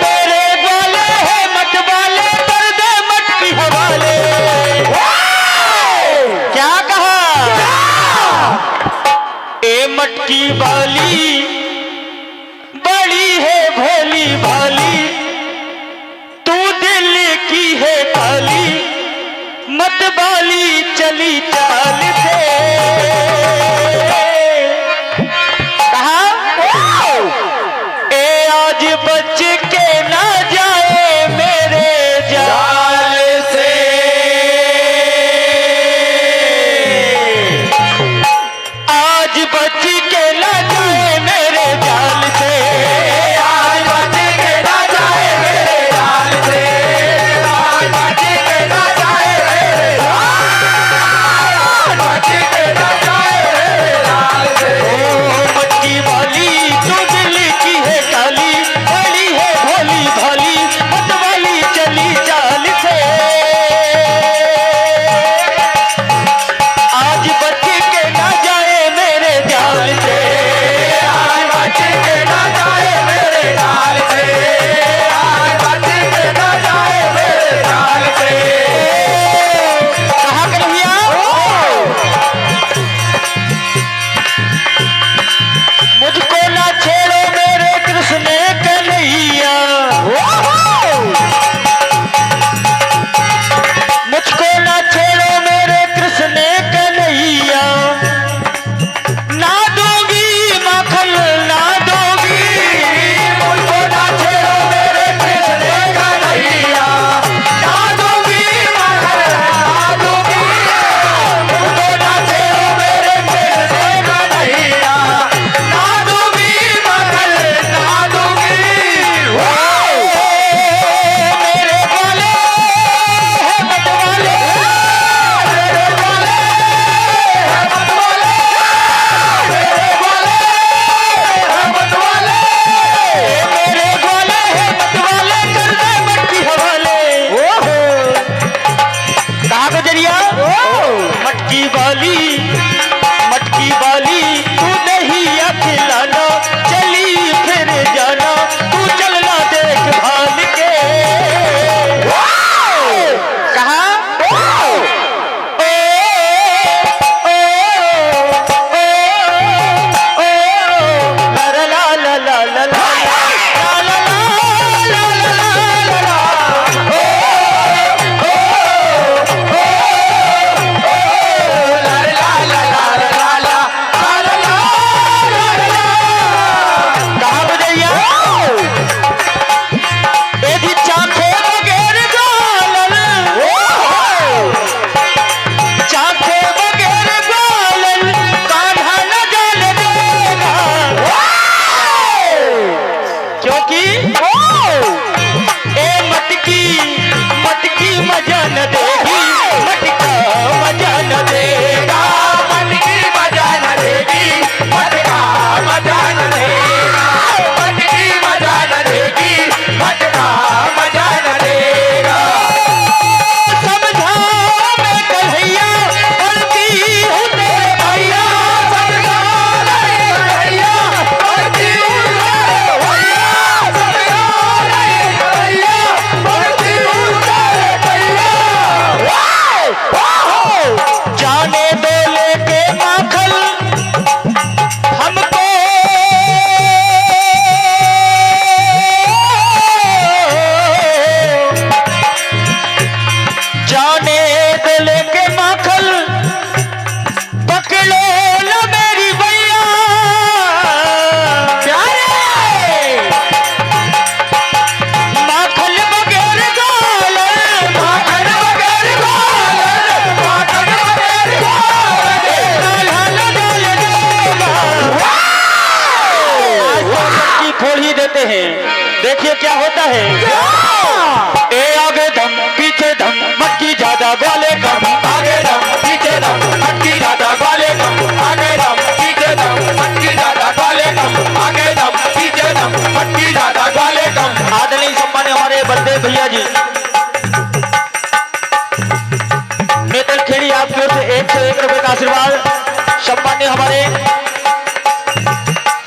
Speaker 8: मेरे ग्वाले मत वाले, कर दे मटकी हवाले। क्या कहा? ए मटकी वाली बड़ी है भोली भाली, तू दिल की है काली, मत वाली चली चाल से। कहा ए आज बच के ना जाए मेरे जाल से, आज बच के ना जाए मेरे जाल से, आज बच के ना जाए मेरे जाल से, आज बच के ना जाए मेरे जाल से। देखिए क्या होता है। ए आगे दम पीछे दम मटकी ज्यादा ग्वाले कम,
Speaker 3: आगे दम पीछे दम मटकी ज्यादा ग्वाले कम, आगे दम पीछे दम मटकी ज्यादा ग्वाले कम, आगे दम पीछे दम मटकी ज्यादा ग्वाले कम।
Speaker 8: आदरणीय सम्मान्य हमारे बलदेव भैया जी नेतल खेड़ी आपकी ओर से 101 रुपए का आशीर्वाद। सम्मान्य हमारे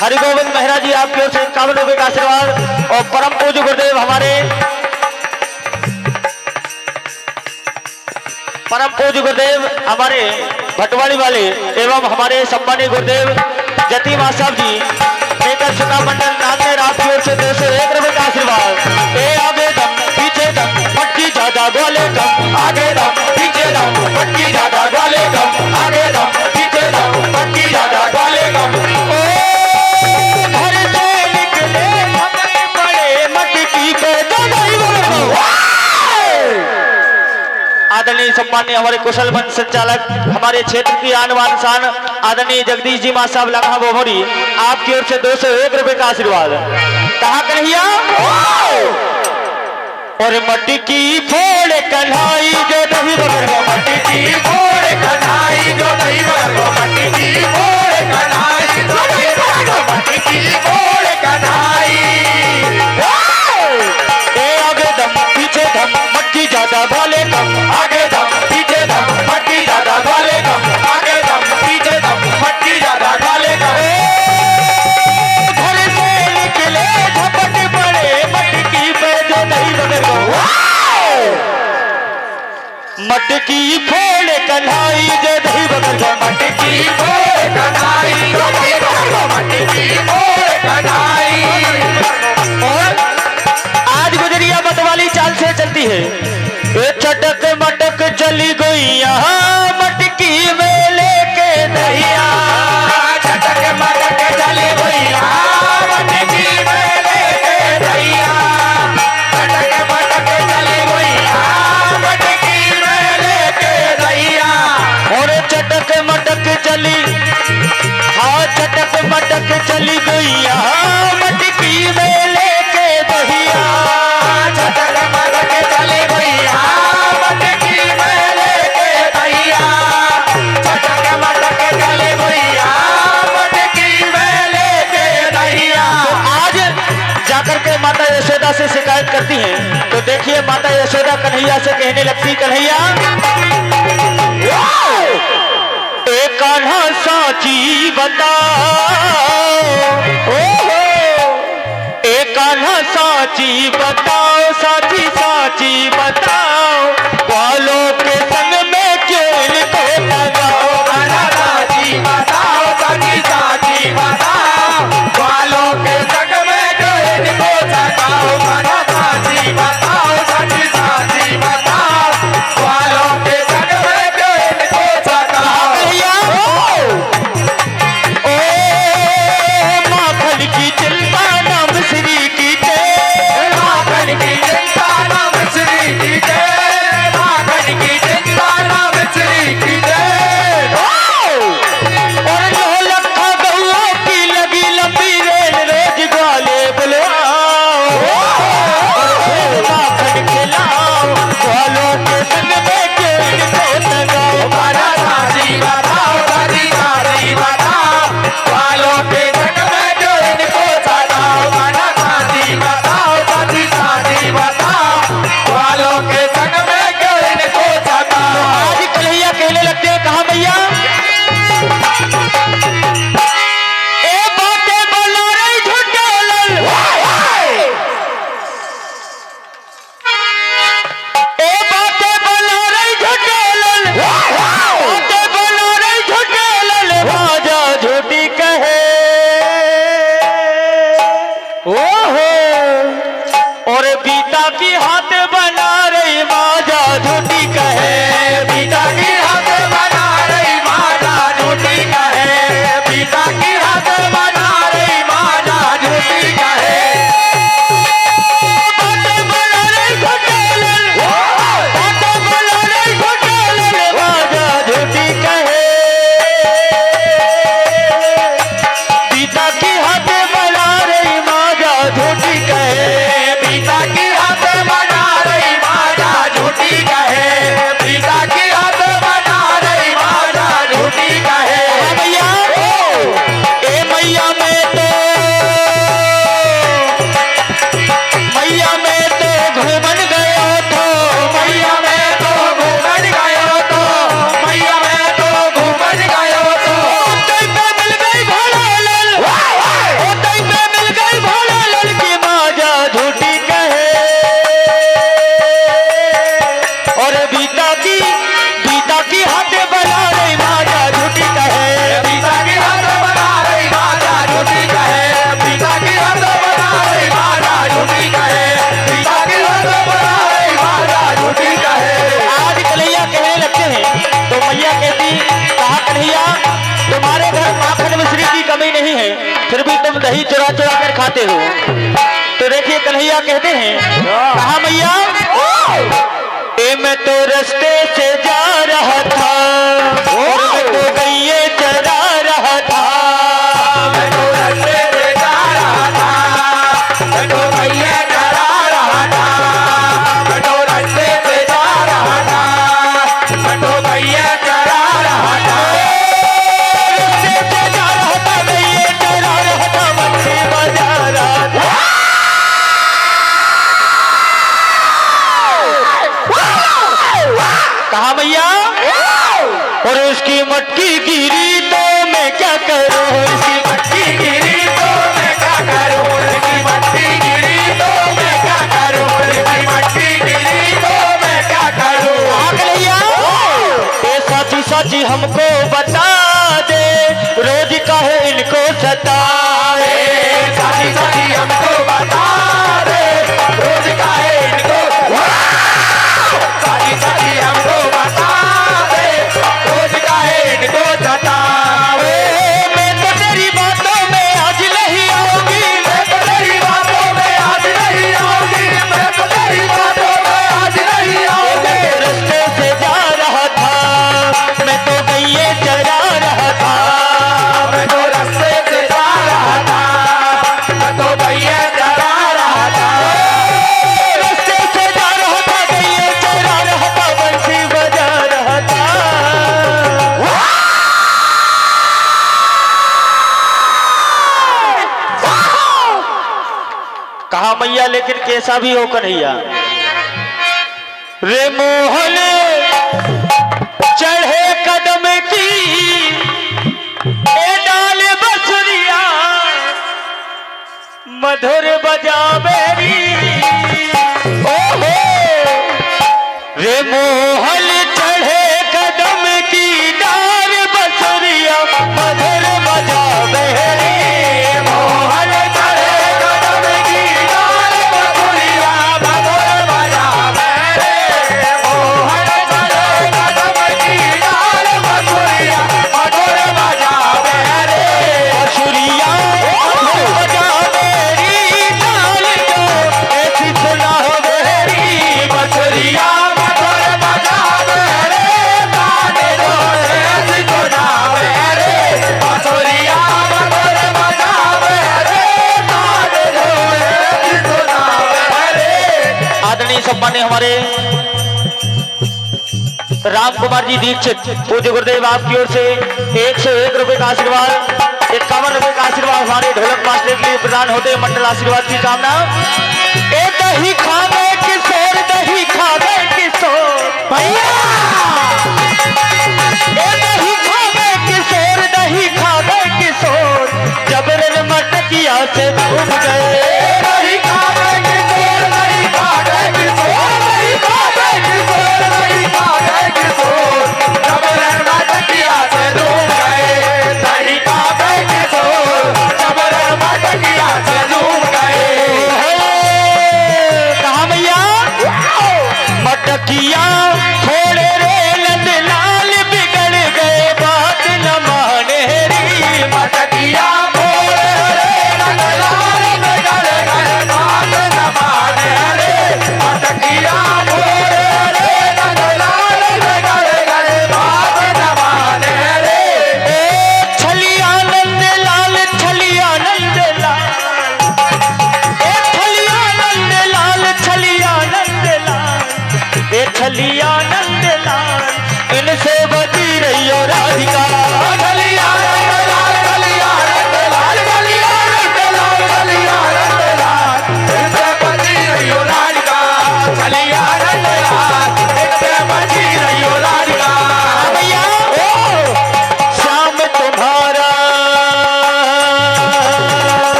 Speaker 8: हरिगोविंद मेहरा जी आपकी ओर से 51 रुपए का आशीर्वाद। और परम पूज्य गुरुदेव हमारे भटवाड़ी वाले एवं हमारे सम्मानीय गुरुदेव जती मां साहब जी नेता सभा मंडल नागनेर आपकी ओर से 201 रुपए का आशीर्वाद। ए आगे दम पीछे दम मटकी ज्यादा ग्वाले कम,
Speaker 3: आगे दम पीछे दम मटकी ज्यादा ग्वाले कम, आगे दम पीछे दम मटकी ज्यादा ग्वाले कम।
Speaker 8: घर से निकले हमें बड़े मटकी पे आदरणीय सम्मान्य हमारे कुशल बंद संचालक हमारे क्षेत्र की आन बान शान आदरणीय जगदीश जी मां साहब लखा बोमोरी आपकी ओर से 201 रुपए का आशीर्वाद। कहा कन्हैया और मटकी फोड़ कन्हाई जो दही बगर
Speaker 3: मटकी फोड़ कन्हाई जो दही बगर, मटकी फोड़ कन्हाई जो दही बगर, मटकी फोड़ कन्हाई।
Speaker 8: ए आगे दम पीछे दम मटकी ज्यादा ग्वाले कम,
Speaker 3: आगे दम पीछे दम मटकी ज्यादा ग्वाले कम, आगे दम पीछे दम मटकी ज्यादा ग्वाले कम।
Speaker 8: घर से निकले झपट पड़े मटकी पे जो दही बगर मटकी फोड़ कन्हाई जो दही बगर
Speaker 3: मटकी फोड़ कन्हाई जो दही बगर, मटकी फोड़ कन्हाई।
Speaker 8: और आज गुजरिया मतवाली चाल से चलती है। ये चटक मटक चली गई यहाँ मटकी में लेके दहिया,
Speaker 3: चटक मटक चली गई मटकी में लेके दहिया, चटक मटक चली गई मटकी में लेके दहिया।
Speaker 8: और चटक मटक चली हाँ चटक मटक चली गई यहाँ मटकी में लेके दहिया,
Speaker 3: चटक मटक चली गई मटकी में लेके दहिया, चटक मटक चली गई मटकी में लेके दहिया।
Speaker 8: आज जाकर के माता यशोदा से शिकायत करती हैं तो देखिए माता यशोदा कन्हैया से कहने लगती, कन्हैया एक कान्हा साची बताओ, एक कान्हा साची बताओ, साची साची बताओ, वालों के संग में क्यों इनको लगाओ।
Speaker 3: साची बताओ, साची साची बताओ, वालों के संग में जो इनको सताओ। साची बताओ, साची साची बताओ, वालों के संग में जो इनको सताओ।
Speaker 8: ओ माखन की चिंता नाम श्री की जय,
Speaker 3: माखन की चिंता नाम श्री की जय,
Speaker 8: तुम दही चुरा चुरा कर खाते हो। तो देखिए कन्हैया कहते हैं, कहा मैया ए मैं तो रास्ते से जा रहा था और मैं तो गईये चरा रहा था।
Speaker 3: मैं तो रास्ते से जा रहा था, मैं तो गईये चरा रहा था, मैं तो रास्ते से जा रहा था, मैं तो गईये चरा रहा था।
Speaker 8: रास्ते से जा रहा था, गईये चरा रहा था, मच्छी बजा रहा था। कहा मैया और उसकी मटकी गिरी तो मैं क्या करूं, उसकी
Speaker 3: मट्टी गिरी तो मैं क्या करूं, उसकी मट्टी गिरी तो मैं क्या करूं, उसकी मट्टी गिरी तो मैं क्या करूं।
Speaker 8: कन्हैया ये साची साची हमको बता दे, रोज काहे इनको सताए।
Speaker 3: साथी साथी हमको बता दे, रोज काहे इनको, साथी साथी हमको बता दे, रोज काहे इनको सतावे।
Speaker 8: मैं तो तेरी बातों में आज नहीं आऊंगी,
Speaker 3: मैं तो तेरी बातों में आज नहीं आऊंगी, मैं तो तेरी बातों में आज नहीं आऊंगी।
Speaker 8: रास्ते से जा रहा था, मैं तो गईये चरा रहा था।
Speaker 3: मैं तो रास्ते से जा रहा था, मैं तो गईये चरा रहा था।
Speaker 8: रास्ते से जा रहा था, गईये चरा रहा था, बंसी बजा रहा था। कहा मैया लेकिन कैसा भी हो कन्हैया, रे मोहन चढ़े कदम की ए डाल बसुरिया, मधुर बजा बेरी। ओहो रे मोहन चढ़े कदम की डाल बसुरिया, मधुर बजा बेरी।
Speaker 3: मोहन चढ़े कदम की डाल बसुरिया, मधुर बजा मेरे। मोहन चढ़े कदम की डाल बसुरिया, मधुर बजा मेरे।
Speaker 8: बसुरिया मधुर बजा बेरी, डाल दो ऐसी सुना हो बेरी।
Speaker 3: बसुरिया मधुर बजा मेरे, तान दो ऐसी सुना मेरे। बसुरिया मधुर बजा मेरे, तान दो ऐसी सुना मेरे।
Speaker 8: आदरणीय सम्मान्य हमारे राम कुमार जी दीक्षित पूज्य गुरुदेव आपकी ओर से 101 रुपए का आशीर्वाद, 51 रुपए का आशीर्वाद हमारे ढोलक मास्टर के लिए प्रदान होते हैं। मंडल आशीर्वाद की कामना। ए दही खा गए किशोर, दही खा गए किशोर भैया। ए दही खा गए किशोर, दही खा गए किशोर, जबरन मटकिया से डूब गए।
Speaker 3: नहीं खा गए किशोर, नहीं खा गए किशोर, नहीं खा गए किशोर, नहीं खा गए किशोर, जबरन मटकिया से डूब गए। नहीं खा गए किशोर, जबरन मटकिया से डूब गए।
Speaker 8: कहा भैया मटकिया थोड़े रे नंद लाल, बिगड़ गए बात न माने री।
Speaker 3: मटकिया भोरे रे रंग लाल,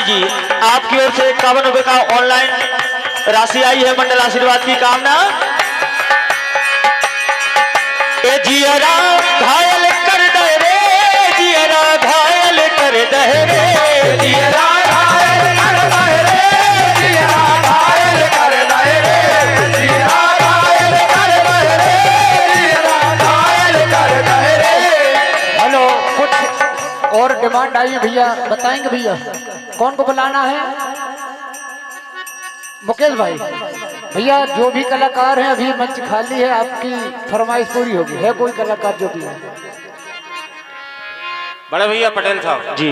Speaker 8: जी, आपकी ओर से 51 रुपए का ऑनलाइन राशि आई है मंडल आशीर्वाद की कामना। ए जियरा घायल कर दे रे, जियरा घायल कर दे रे, जियरा घायल कर दे रे, जियरा घायल कर दे रे, जियरा घायल कर दे रे, जियरा घायल कर दे रे।
Speaker 1: हेलो, कुछ और डिमांड आई है भैया, बताएंगे भैया कौन को बुलाना है? मुकेश भाई। भैया जो भी कलाकार हैं अभी मंच खाली है, आपकी फरमाइश पूरी होगी। है कोई कलाकार जो भी है?
Speaker 2: बड़े भैया पटेल साहब
Speaker 8: जी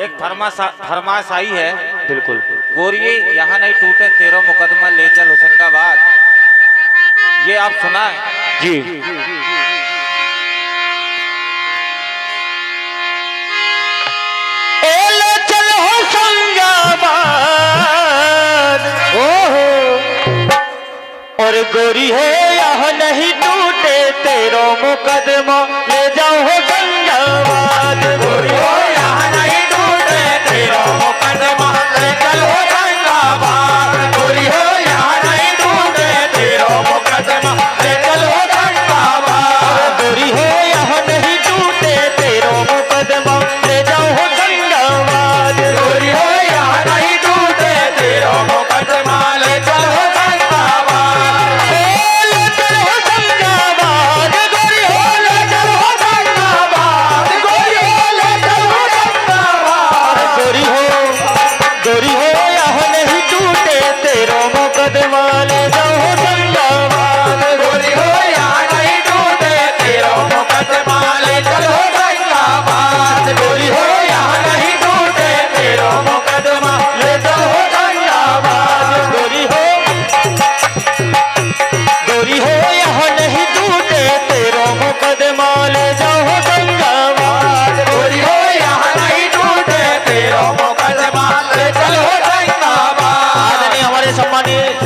Speaker 2: एक फरमाइश आई है।
Speaker 8: बिल्कुल।
Speaker 2: गोरिये यहाँ नहीं टूटे तेरो मुकदमा ले चल होशंगाबाद, ये आप सुनाए।
Speaker 8: जी और गोरी है यहाँ नहीं टूटे तेरो मुकदमा ले जाओ होशंगाबाद, गोरी हो यहाँ नहीं टूटे तेरो मुकदमा ले चलो होशंगाबाद, गोरी हो यहाँ नहीं टूटे तेरो मुकदमा ले चलो होशंगाबाद, गोरी हो यहाँ नहीं टूटे तेरो मुकदमा ले जाओ होशंगाबाद, गोरी हो यहाँ नहीं टूटे तेरो मुकदमा ले चलो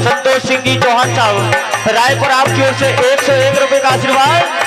Speaker 8: संतोष सिंह जी चौहान साहब रायपुर, आपकी ओर से 101 रुपए का आशीर्वाद।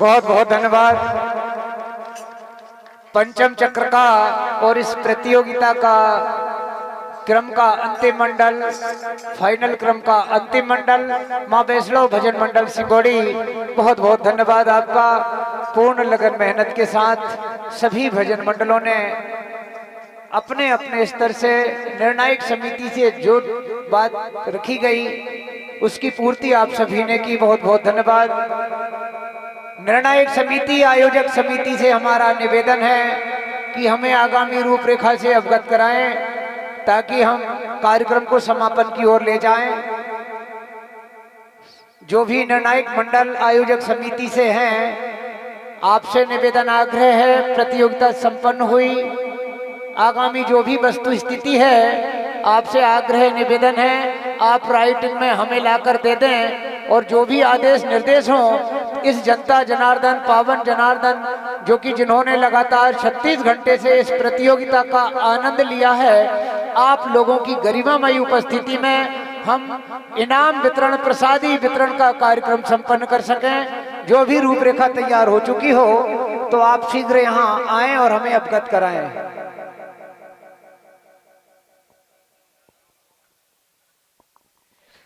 Speaker 1: बहुत बहुत धन्यवाद। पंचम चक्र का और इस प्रतियोगिता का क्रम का अंतिम मंडल, फाइनल क्रम का अंतिम मंडल मां वैष्णव भजन मंडल सिंगोड़ी, बहुत बहुत धन्यवाद आपका। पूर्ण लगन मेहनत के साथ सभी भजन मंडलों ने अपने अपने स्तर से निर्णायक समिति से जो बात रखी गई उसकी पूर्ति आप सभी ने की, बहुत बहुत धन्यवाद। निर्णायक समिति, आयोजक समिति से हमारा निवेदन है कि हमें आगामी रूपरेखा से अवगत कराएं ताकि हम कार्यक्रम को समापन की ओर ले जाएं। जो भी निर्णायक मंडल आयोजक समिति से हैं, आपसे निवेदन आग्रह है, प्रतियोगिता संपन्न हुई, आगामी जो भी वस्तु स्थिति है आपसे आग्रह निवेदन है आप राइटिंग में हमें लाकर दे दें, और जो भी आदेश निर्देश हों इस जनता जनार्दन, पावन जनार्दन जो कि जिन्होंने लगातार 36 घंटे से इस प्रतियोगिता का आनंद लिया है, आप लोगों की गरिमामयी उपस्थिति में हम इनाम वितरण प्रसादी वितरण का कार्यक्रम संपन्न कर सकें। जो भी रूपरेखा तैयार हो चुकी हो तो आप शीघ्र यहाँ आएं और हमें अवगत कराएं।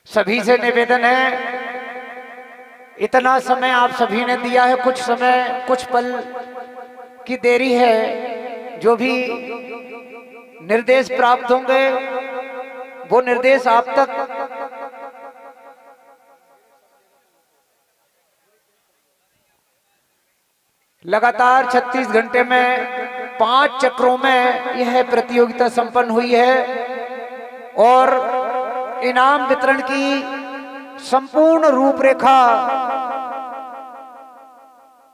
Speaker 1: सभी से निवेदन है, इतना समय आप सभी ने दिया है, कुछ समय कुछ पल की देरी है। जो भी निर्देश प्राप्त होंगे वो निर्देश आप तक लगातार 36 घंटे में 5 चक्रों में यह प्रतियोगिता संपन्न हुई है और इनाम वितरण की संपूर्ण रूपरेखा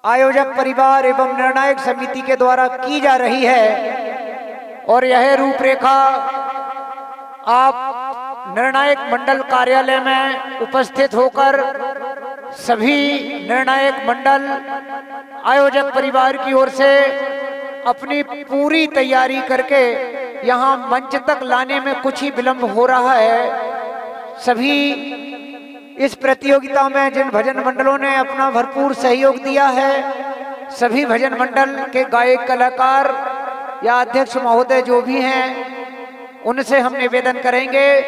Speaker 1: आयोजक परिवार एवं निर्णायक समिति के द्वारा की जा रही है। और यह रूपरेखा आप निर्णायक मंडल कार्यालय में उपस्थित होकर सभी निर्णायक मंडल आयोजक परिवार की ओर से अपनी पूरी तैयारी करके यहाँ मंच तक लाने में कुछ ही विलंब हो रहा है। सभी इस प्रतियोगिता में जिन भजन मंडलों ने अपना भरपूर सहयोग दिया है, सभी भजन मंडल के गायक कलाकार या अध्यक्ष महोदय जो भी हैं, उनसे हम निवेदन करेंगे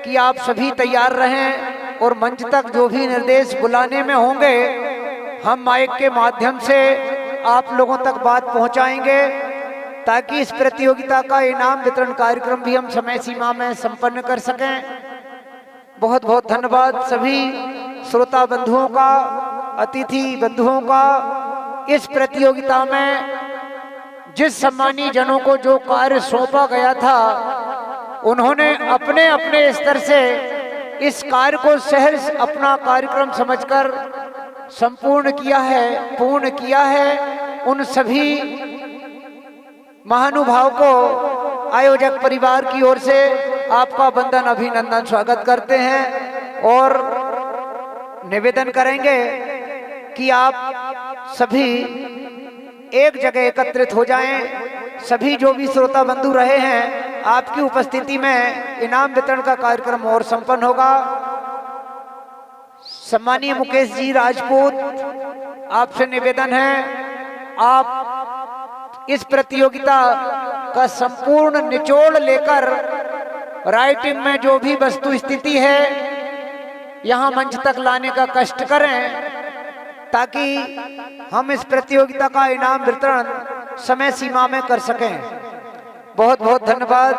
Speaker 1: कि आप सभी तैयार रहें और मंच तक जो भी निर्देश बुलाने में होंगे हम माइक के माध्यम से आप लोगों तक बात पहुंचाएंगे, ताकि इस प्रतियोगिता का इनाम वितरण कार्यक्रम भी हम समय सीमा में संपन्न कर सकें। बहुत बहुत धन्यवाद सभी श्रोता बंधुओं का, अतिथि बंधुओं का। इस प्रतियोगिता में जिस सम्मानी जनों को जो कार्य सौंपा गया था, उन्होंने अपने अपने स्तर से इस कार्य को सहर्ष अपना कार्यक्रम समझकर संपूर्ण किया है, पूर्ण किया है। उन सभी महानुभाव को आयोजक परिवार की ओर से आपका वंदन अभिनंदन स्वागत करते हैं और निवेदन करेंगे कि आप सभी एक जगह एकत्रित हो जाएं। सभी जो भी श्रोता बंधु रहे हैं, आपकी उपस्थिति में इनाम वितरण का कार्यक्रम और संपन्न होगा। सम्मानीय मुकेश जी राजपूत, आपसे निवेदन है, आप इस प्रतियोगिता का संपूर्ण निचोड़ लेकर राइटिंग में जो भी वस्तु स्थिति है यहाँ मंच तक लाने का कष्ट करें, ताकि हम इस प्रतियोगिता का इनाम वितरण समय सीमा में कर सकें। बहुत बहुत धन्यवाद।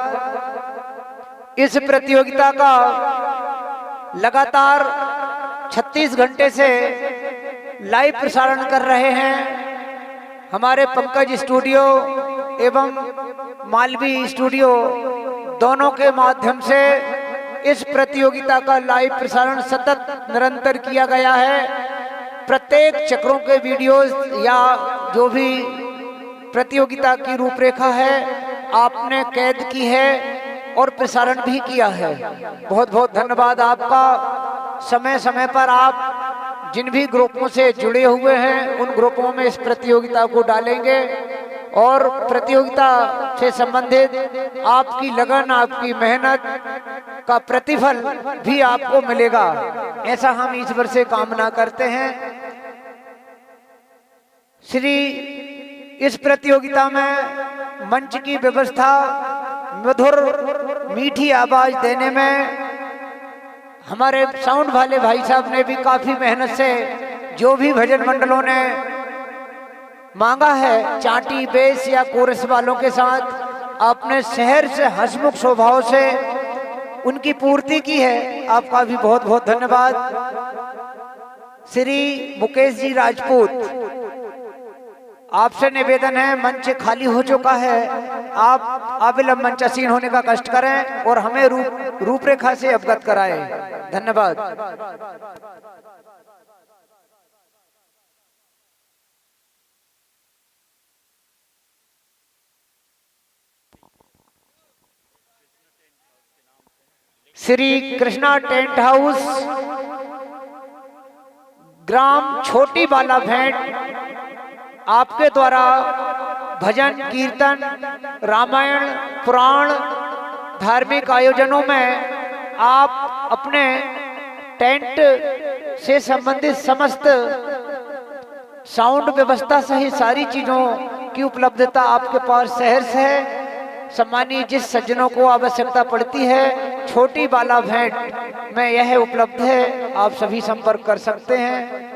Speaker 1: इस प्रतियोगिता का लगातार 36 घंटे से लाइव प्रसारण कर रहे हैं हमारे पंकज स्टूडियो एवं मालवी स्टूडियो, दोनों के माध्यम से इस प्रतियोगिता का लाइव प्रसारण सतत निरंतर किया गया है। प्रत्येक चक्रों के वीडियोस या जो भी प्रतियोगिता की रूपरेखा है आपने कैद की है और प्रसारण भी किया है। बहुत बहुत धन्यवाद आपका। समय समय पर आप जिन भी ग्रुपों से जुड़े हुए हैं उन ग्रुपों में इस प्रतियोगिता को डालेंगे और प्रतियोगिता से संबंधित आपकी लगन, आपकी मेहनत का प्रतिफल भी आपको मिलेगा, ऐसा हम ईश्वर से कामना करते हैं। श्री इस प्रतियोगिता में मंच की व्यवस्था मधुर मीठी आवाज देने में हमारे साउंड वाले भाई साहब ने भी काफी मेहनत से जो भी भजन मंडलों ने मांगा है, चाटी बेस या कोरस वालों के साथ आपने शहर से हंसमुख स्वभाव से उनकी पूर्ति की है। आपका भी बहुत बहुत धन्यवाद। श्री मुकेश जी राजपूत, आपसे निवेदन है, मंच खाली हो चुका है, आप अविलंब मंचासीन होने का कष्ट करें और हमें रूपरेखा से अवगत कराएं। धन्यवाद। श्री कृष्णा टेंट हाउस, ग्राम छोटी बाला भेंट, आपके द्वारा भजन कीर्तन, रामायण पुराण, धार्मिक आयोजनों में आप अपने टेंट से संबंधित समस्त साउंड व्यवस्था सहित सारी चीजों की उपलब्धता आपके पास शहर से है। सम्मानीय जिस सज्जनों को आवश्यकता पड़ती है छोटी बाला भेंट में यह उपलब्ध है, आप सभी संपर्क कर सकते हैं।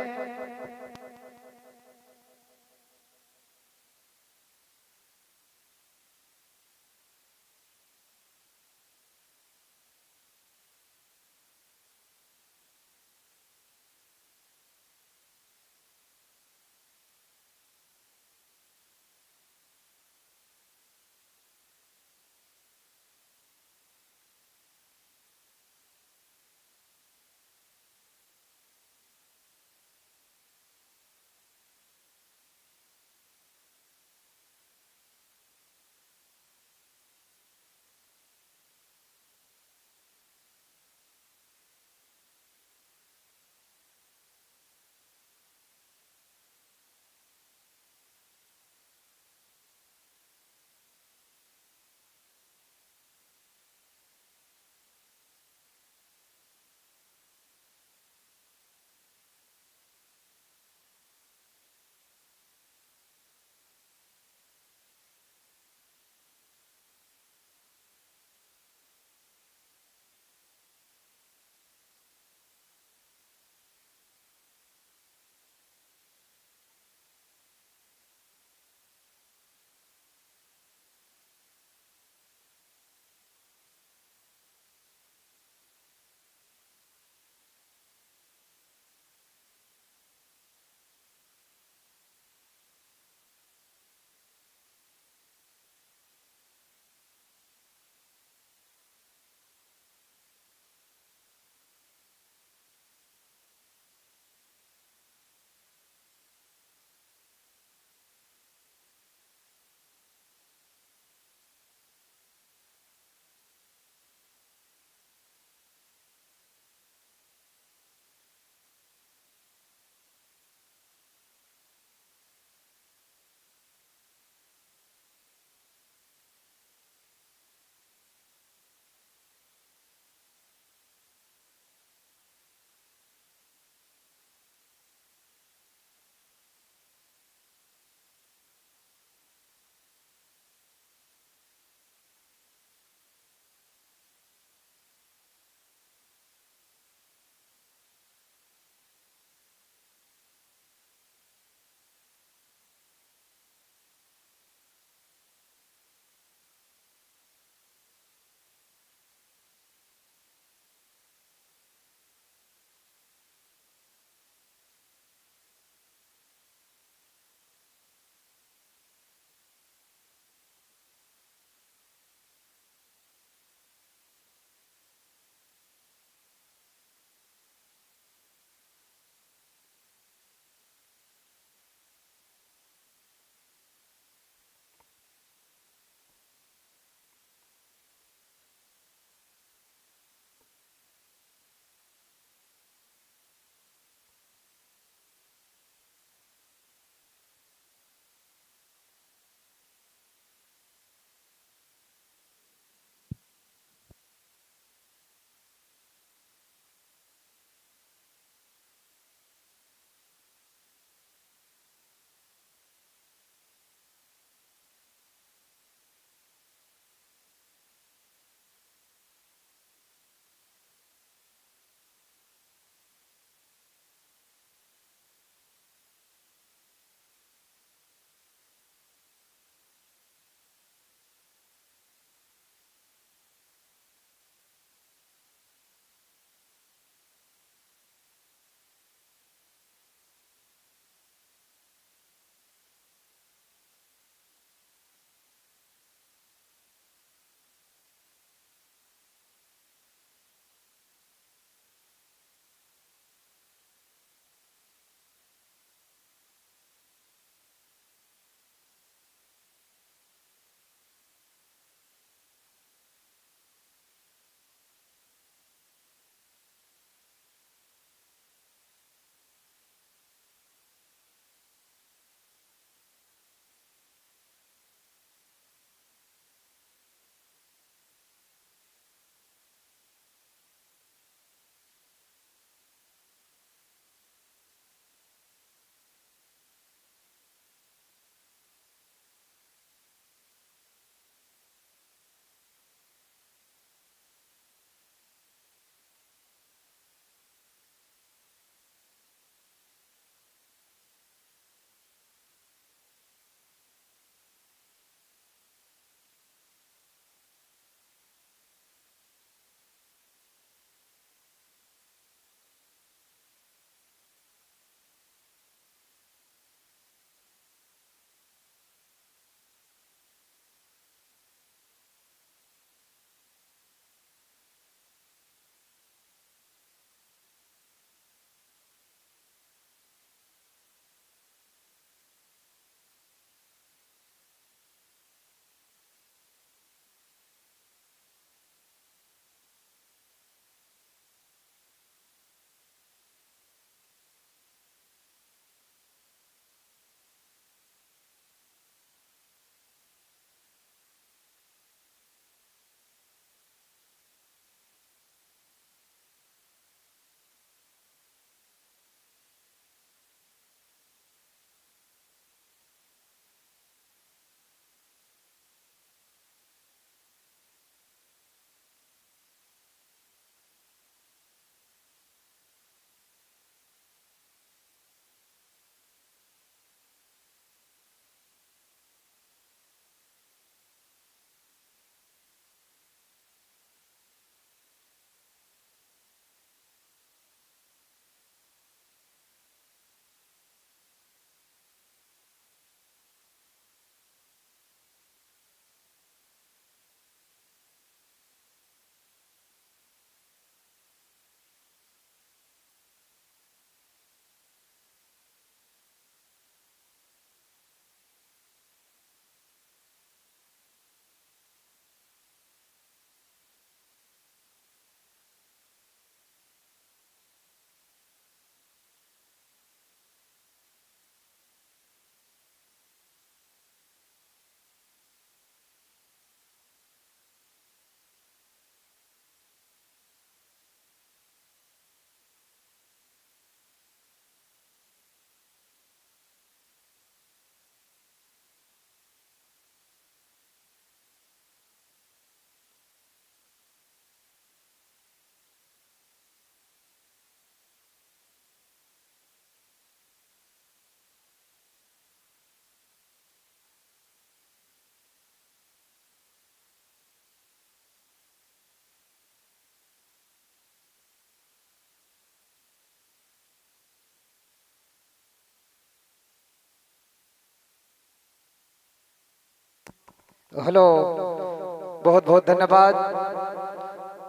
Speaker 1: हेलो, बहुत बहुत धन्यवाद।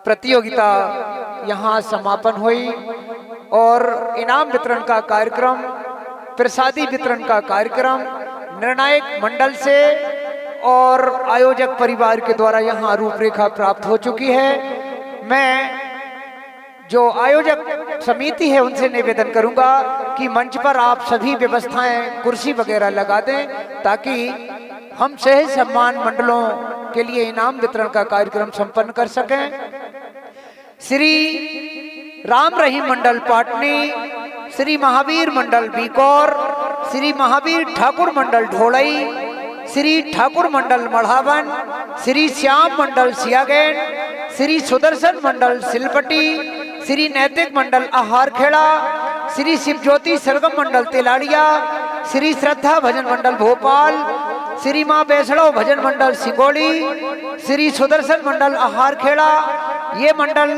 Speaker 1: प्रतियोगिता यहाँ समापन हुई और इनाम वितरण का कार्यक्रम, प्रसादी वितरण का कार्यक्रम निर्णायक मंडल से और आयोजक परिवार के द्वारा यहाँ रूपरेखा प्राप्त हो चुकी है। मैं जो आयोजक समिति है उनसे निवेदन करूंगा कि मंच पर आप सभी व्यवस्थाएं, कुर्सी वगैरह लगा दें ताकि हम सहज सम्मान मंडलों के लिए इनाम वितरण का कार्यक्रम संपन्न कर सकें। श्री राम रहीम मंडल पाटनी, श्री महावीर मंडल बीकौर, श्री महावीर ठाकुर मंडल ढोलई, श्री ठाकुर मंडल मढ़ावन, श्री श्याम मंडल सियागैन, श्री सुदर्शन मंडल सिलपटी, श्री नैतिक मंडल आहारखेड़ा, श्री शिवज्योति सरगम मंडल तिलाड़िया, श्री श्रद्धा भजन मंडल भोपाल, श्री माँ वैष्णव भजन मंडल सिंगोड़ी, श्री सुदर्शन मंडल आहारखेड़ा। ये मंडल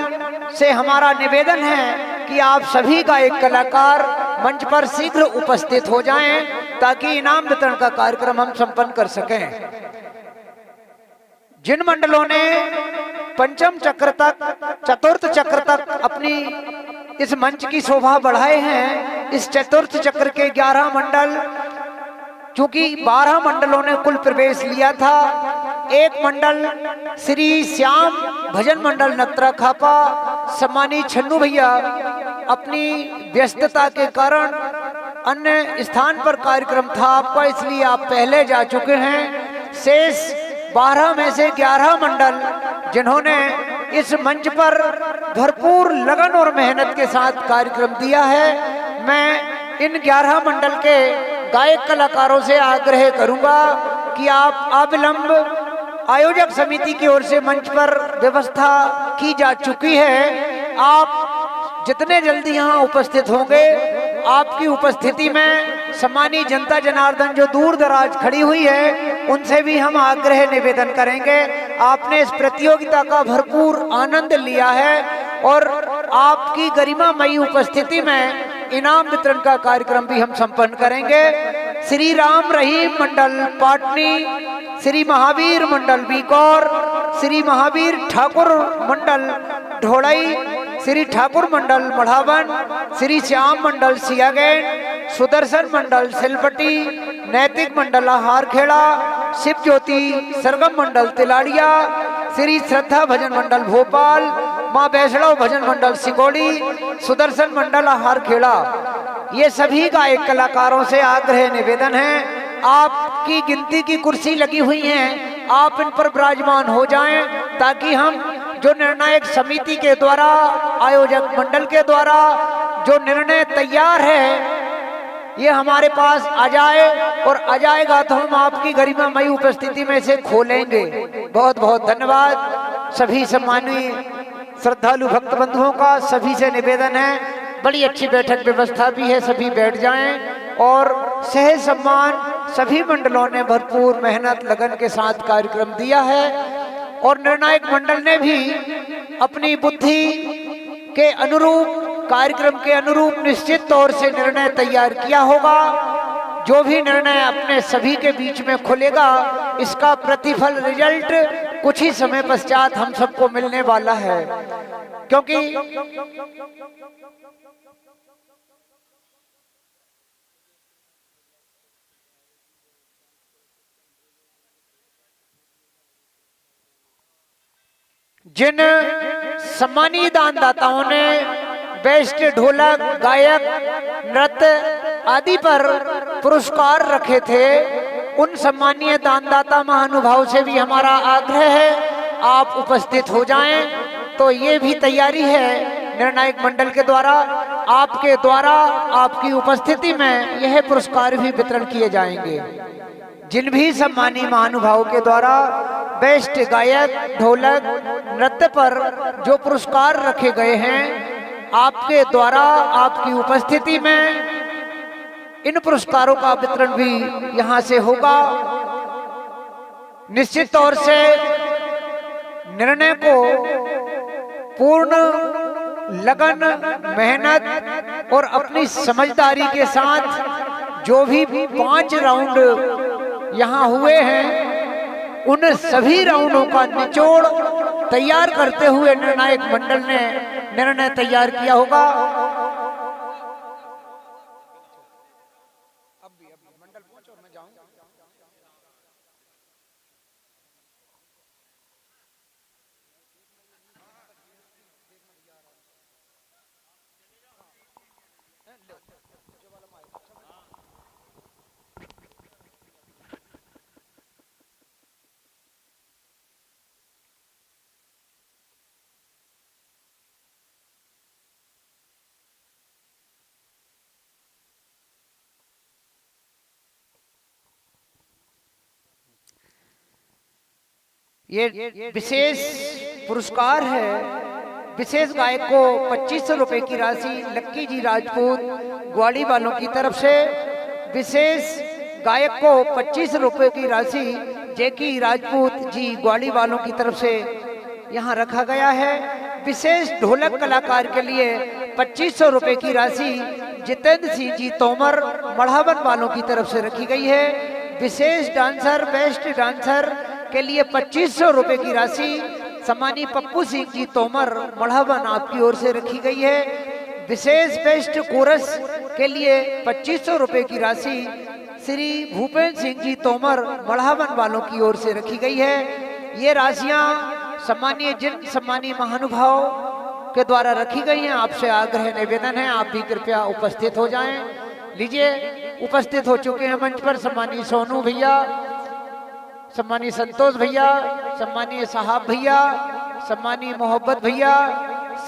Speaker 1: से हमारा निवेदन है कि आप सभी का एक कलाकार मंच पर शीघ्र उपस्थित हो जाएं ताकि इनाम वितरण का कार्यक्रम हम संपन्न कर सकें। जिन मंडलों ने पंचम चक्र तक, चतुर्थ चक्र तक अपनी इस मंच की शोभा बढ़ाए हैं, इस चतुर्थ चक्र के 11 मंडल, चूंकि 12 मंडलों ने कुल प्रवेश लिया था, एक मंडल श्री श्याम भजन मंडल नत्रा खापा, सम्मानी छन्नू भैया अपनी व्यस्तता के कारण अन्य स्थान पर कार्यक्रम था आपका, इसलिए आप पहले जा चुके हैं। शेष 12 में से 11 मंडल जिन्होंने इस मंच पर भरपूर लगन और मेहनत के साथ कार्यक्रम दिया है, मैं इन 11 मंडल के गायक कलाकारों से आग्रह करूंगा कि आप अविलंब, आयोजक समिति की ओर से मंच पर व्यवस्था की जा चुकी है, आप जितने जल्दी यहाँ उपस्थित होंगे, आपकी उपस्थिति में सम्मानी जनता जनार्दन जो दूर दराज खड़ी हुई है उनसे भी हम आग्रह निवेदन करेंगे। आपने इस प्रतियोगिता का भरपूर आनंद लिया है और आपकी गरिमामयी उपस्थिति में इनाम वितरण का कार्यक्रम भी हम संपन्न करेंगे। श्री राम रहीम मंडल पाटनी, श्री महावीर मंडल बीकौर, श्री महावीर ठाकुर मंडल ढोलई, श्री ठाकुर मंडल मढ़ावन, श्री श्याम मंडल सियागैन, सुदर्शन मंडल सिलपटी, नैतिक मंडल आहारखेड़ा, शिव ज्योति सरगम मंडल तिलाड़िया, श्री श्रद्धा भजन मंडल भोपाल, माँ वैष्णव भजन मंडल सिंगोड़ी, सुदर्शन मंडल आहारखेड़ा। ये सभी गायक कलाकारों से आग्रह निवेदन है, आपकी गिनती की कुर्सी लगी हुई हैं, आप इन पर विराजमान हो जाएं ताकि हम जो निर्णायक समिति के द्वारा, आयोजक मंडल के द्वारा जो निर्णय तैयार है ये हमारे पास आ जाए, और आ जाएगा तो हम आपकी गरिमामयी उपस्थिति में से खोलेंगे। बहुत बहुत धन्यवाद। सभी सम्मानीय श्रद्धालु भक्त बंधुओं का सभी से निवेदन है, बड़ी अच्छी बैठक व्यवस्था भी है, सभी बैठ जाएं और सहज सम्मान सभी मंडलों ने भरपूर मेहनत लगन के साथ कार्यक्रम दिया है और निर्णायक मंडल ने भी अपनी बुद्धि के अनुरूप, कार्यक्रम के अनुरूप निश्चित तौर से निर्णय तैयार किया होगा। जो भी निर्णय अपने सभी के बीच में खुलेगा इसका प्रतिफल, रिजल्ट कुछ ही समय पश्चात हम सबको मिलने वाला है, क्योंकि जिन सम्मानीय दानदाताओं ने बेस्ट ढोलक, गायक, नृत्य आदि पर पुरस्कार रखे थे, उन सम्मानीय दानदाता महानुभाव से भी हमारा आग्रह है आप उपस्थित हो जाएं। तो ये भी तैयारी है निर्णायक मंडल के द्वारा, आपके द्वारा, आपकी उपस्थिति में यह पुरस्कार भी वितरण किए जाएंगे। जिन भी सम्मानीय महानुभावों के द्वारा बेस्ट गायक, ढोलक, नृत्य पर जो पुरस्कार रखे गए हैं, आपके द्वारा, आपकी उपस्थिति में इन पुरस्कारों का वितरण भी यहां से होगा। निश्चित तौर से निर्णय को पूर्ण लगन, मेहनत और अपनी समझदारी के साथ जो भी 5 राउंड यहाँ हुए हैं उन सभी राउंडों का निचोड़ तैयार करते हुए निर्णायक मंडल ने निर्णय तैयार किया होगा। ये विशेष पुरस्कार है। विशेष गायक को 2500 रुपए की राशि लक्की जी राजपूत ग्वाड़ी वालों की तरफ से, विशेष गायक को 25 रुपए की राशि जेकी राजपूत जी ग्वाड़ी वालों की तरफ से यहाँ रखा गया है। विशेष ढोलक कलाकार के लिए 2500 रुपए की राशि जितेंद्र सिंह जी तोमर मढ़ावन वालों की तरफ से रखी गई है। विशेष डांसर बेस्ट डांसर के लिए 2500 रुपए की राशि सम्मानी पप्पू सिंह जी तोमर मढ़ावन आपकी ओर से रखी गई है। विशेष बेस्ट कोरस के लिए 2500 रुपए की राशि श्री भूपेंद्र सिंह जी तोमर मढ़ावन वालों की ओर से रखी गई है। ये राशियां सम्मानीय महानुभाव के द्वारा रखी गई हैं। आपसे आग्रह निवेदन है आप भी कृपया उपस्थित हो जाएं। लीजिए, उपस्थित हो चुके हैं मंच पर सम्मानीय सोनू भैया, सम्मानीय संतोष भैया, सम्मानीय साहब भैया, सम्मानीय मोहब्बत भैया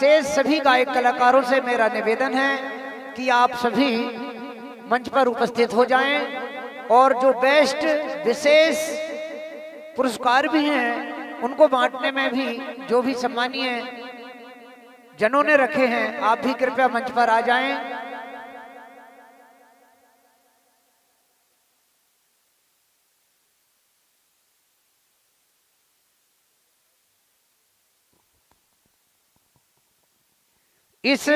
Speaker 1: से सभी गायक कलाकारों से मेरा निवेदन है कि आप सभी मंच पर उपस्थित हो जाएं और जो बेस्ट विशेष पुरस्कार भी हैं उनको बांटने में भी जो भी सम्मानीय जनों ने रखे हैं आप भी कृपया मंच पर आ जाएं। इस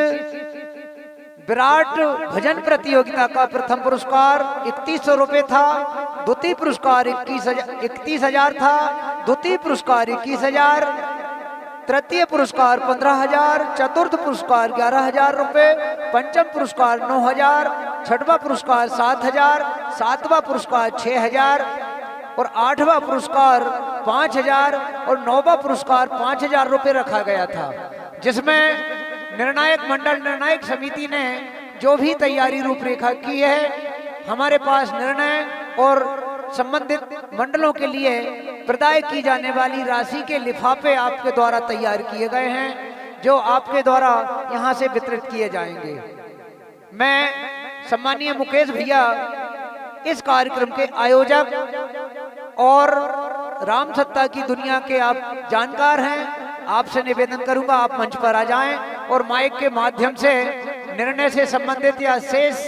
Speaker 1: विराट भजन प्रतियोगिता का प्रथम पुरस्कार 3100 रुपए था, द्वितीय पुरस्कार 31,000 था, द्वितीय पुरस्कार 21,000, तृतीय पुरस्कार 15,000, चतुर्थ पुरस्कार 11,000 रुपए, पंचम पुरस्कार 9,000, छठवां पुरस्कार 7,000, सातवां पुरस्कार 6,000 और आठवां पुरस्कार 5,000 और नौवां पुरस्कार 5,000 रुपए रखा गया था, जिसमें निर्णायक मंडल निर्णायक समिति ने जो भी तैयारी रूपरेखा की है हमारे पास निर्णय और संबंधित मंडलों के लिए प्रदाय की जाने वाली राशि के लिफाफे आपके द्वारा तैयार किए गए हैं जो आपके द्वारा यहां से वितरित किए जाएंगे। मैं सम्मानीय मुकेश भैया इस कार्यक्रम के आयोजक और राम सत्ता की दुनिया के आप जानकार हैं, आपसे निवेदन करूंगा आप मंच पर आ जाएं और माइक के माध्यम से निर्णय से संबंधित या शेष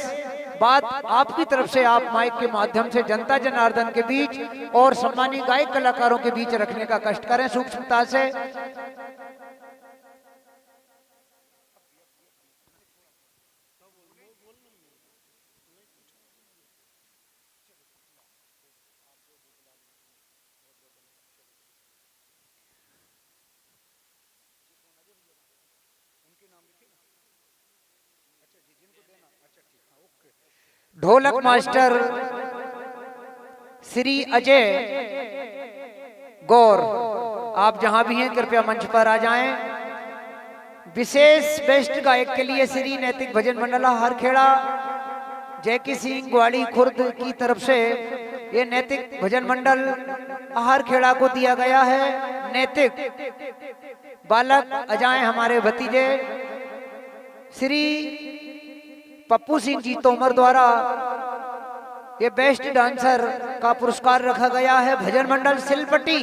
Speaker 1: बात आपकी तरफ से आप माइक के माध्यम से जनता जनार्दन के बीच और सम्मानित गायक कलाकारों के बीच रखने का कष्ट करें सूक्ष्मता से। ढोलक मास्टर श्री अजय गौर आप जहां भी हैं कृपया मंच पर आ जाएं। विशेष बेस्ट गायक के लिए श्री नैतिक भजन मंडल हरखेड़ा जैकी सिंह ग्वाड़ी खुर्द की तरफ से ये नैतिक भजन मंडल हरखेड़ा को दिया गया है। नैतिक बालक अजाए हमारे भतीजे श्री पप्पू सिंह जी तोमर द्वारा ये बेस्ट डांसर का पुरस्कार रखा गया है। भजन मंडल सिलपट्टी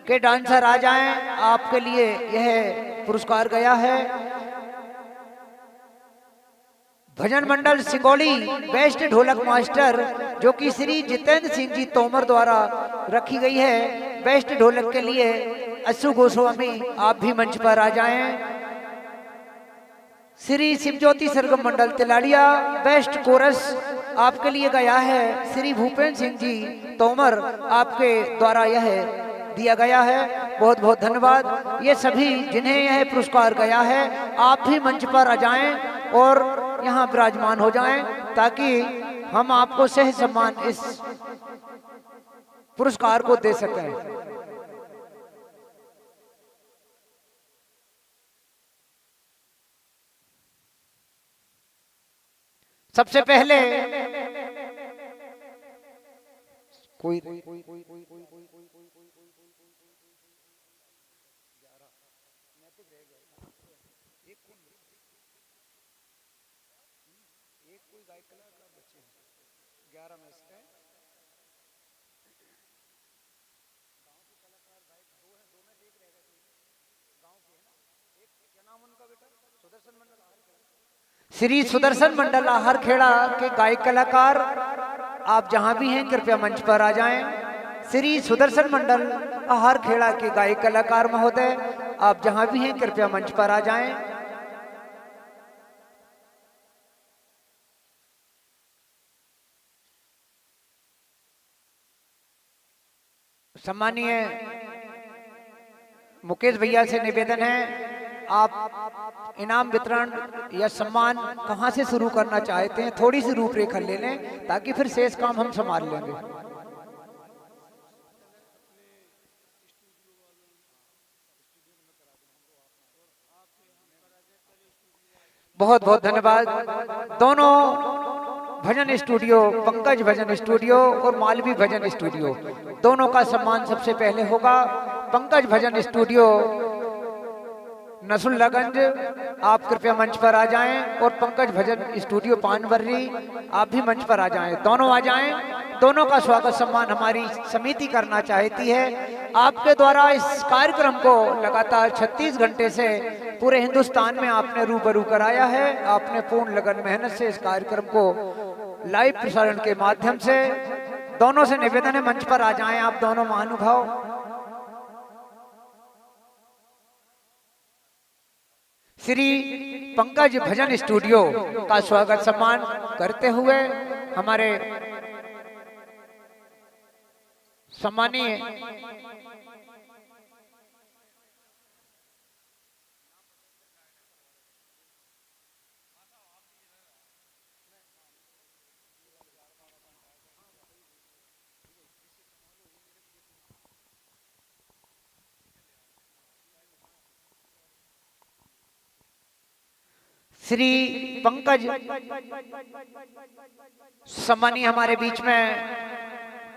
Speaker 1: के डांसर आ जाएं, आपके लिए यह पुरस्कार गया है। भजन मंडल सिंगोली बेस्ट ढोलक मास्टर जो कि श्री जितेंद्र सिंह जी तोमर द्वारा रखी गई है। बेस्ट ढोलक के लिए अशु गोस्वामी आप भी मंच पर आ जाएं। श्री शिवज्योति सरगम मंडल तिलाड़िया बेस्ट कोरस आपके लिए गया है श्री भूपेंद्र सिंह जी तोमर, आपके द्वारा यह दिया गया है। बहुत बहुत धन्यवाद। ये सभी जिन्हें यह पुरस्कार गया है, आप भी मंच पर आ जाएं और यहाँ विराजमान हो जाएं, ताकि हम आपको सह सम्मान इस पुरस्कार को दे सकें। सबसे पहले कोई श्री सुदर्शन मंडल आहर खेड़ा के गायक कलाकार, आप जहां भी हैं कृपया मंच पर आ जाएं। श्री सुदर्शन मंडल आहर खेड़ा के गायक कलाकार महोदय, आप जहां भी हैं कृपया मंच पर आ जाएं। सम्मानीय मुकेश भैया से निवेदन है, आप इनाम वितरण या सम्मान कहां से शुरू करना चाहते हैं, थोड़ी सी रूपरेखा ले लें, ताकि फिर शेष काम हम संभाल लेंगे। बहुत बहुत धन्यवाद। दोनों भजन स्टूडियो, पंकज भजन स्टूडियो और मालवी भजन स्टूडियो, दोनों का सम्मान सबसे पहले होगा। पंकज भजन स्टूडियो नसुल्लागंज, आप कृपया मंच पर आ जाएं, और पंकज भजन स्टूडियो पानवर्री, आप भी मंच पर आ जाएं। दोनों आ जाएं। दोनों का स्वागत सम्मान हमारी समिति करना चाहती है। आपके द्वारा इस कार्यक्रम को लगातार 36 घंटे से पूरे हिंदुस्तान में आपने रूबरू कराया है। आपने पूर्ण लगन मेहनत से इस कार्यक्रम को लाइव प्रसारण के माध्यम से, दोनों से निवेदन है मंच पर आ जाएं आप दोनों महानुभाव। श्री पंकज भजन स्टूडियो का स्वागत सम्मान करते हुए हमारे सम्मानीय श्री पंकज सम्मानीय हमारे बीच में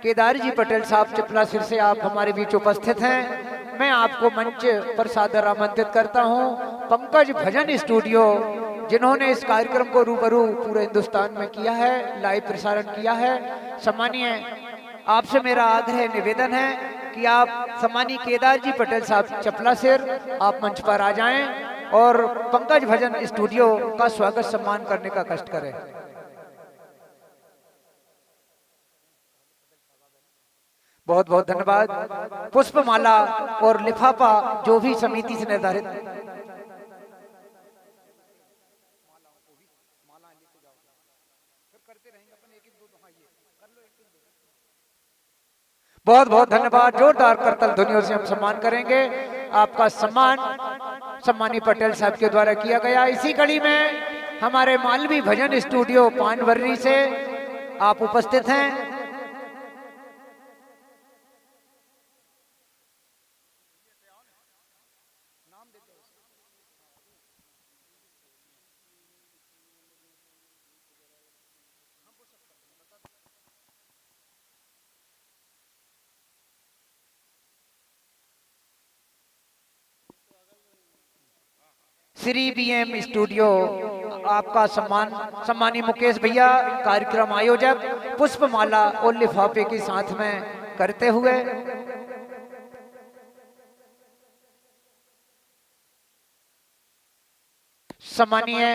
Speaker 1: केदार जी पटेल साहब चिपला सिर से आप हमारे बीच उपस्थित हैं। मैं आपको मंच पर सादर आमंत्रित करता हूं। पंकज भजन स्टूडियो जिन्होंने इस कार्यक्रम को रूबरू पूरे हिंदुस्तान में किया है, लाइव प्रसारण किया है। सम्मानीय आपसे मेरा आग्रह निवेदन है कि आप सम्मानीय केदार जी पटेल साहब चपला सिर, आप मंच पर आ जाएं और पंकज भजन स्टूडियो का स्वागत सम्मान करने का कष्ट करें। बहुत बहुत धन्यवाद। पुष्पमाला और लिफाफा जो भी समिति से निर्धारित, बहुत बहुत धन्यवाद। जोरदार करतल ध्वनियों से हम सम्मान करेंगे। आपका सम्मान सम्मानी पटेल साहब के द्वारा किया गया। इसी कड़ी में हमारे मालवी भजन स्टूडियो पानवर्री से आप उपस्थित हैं। श्री बीएम स्टूडियो आपका सम्मान सम्मानी मुकेश भैया कार्यक्रम आयोजक पुष्पमाला और लिफाफे के साथ में करते हुए सम्मानीय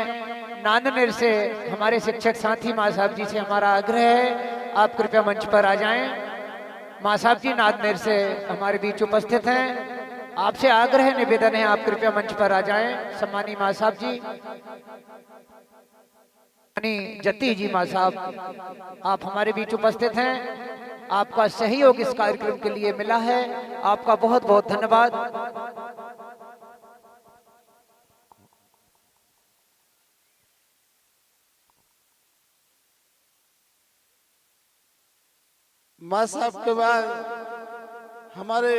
Speaker 1: नांदनेर से हमारे शिक्षक साथी माँ साहब जी से हमारा आग्रह है, आप कृपया मंच पर आ जाएं। माँ साहब जी नांदनेर से हमारे बीच उपस्थित हैं। आपसे आग्रह निवेदन है, आप कृपया मंच पर आ जाएं। सम्मानीय माँ साहब जी, जती जी माँ साहब, आप हमारे बीच उपस्थित हैं। आपका सहयोग इस कार्यक्रम के लिए मिला है, आपका बहुत बहुत धन्यवाद।
Speaker 3: माँ साहब के बाद हमारे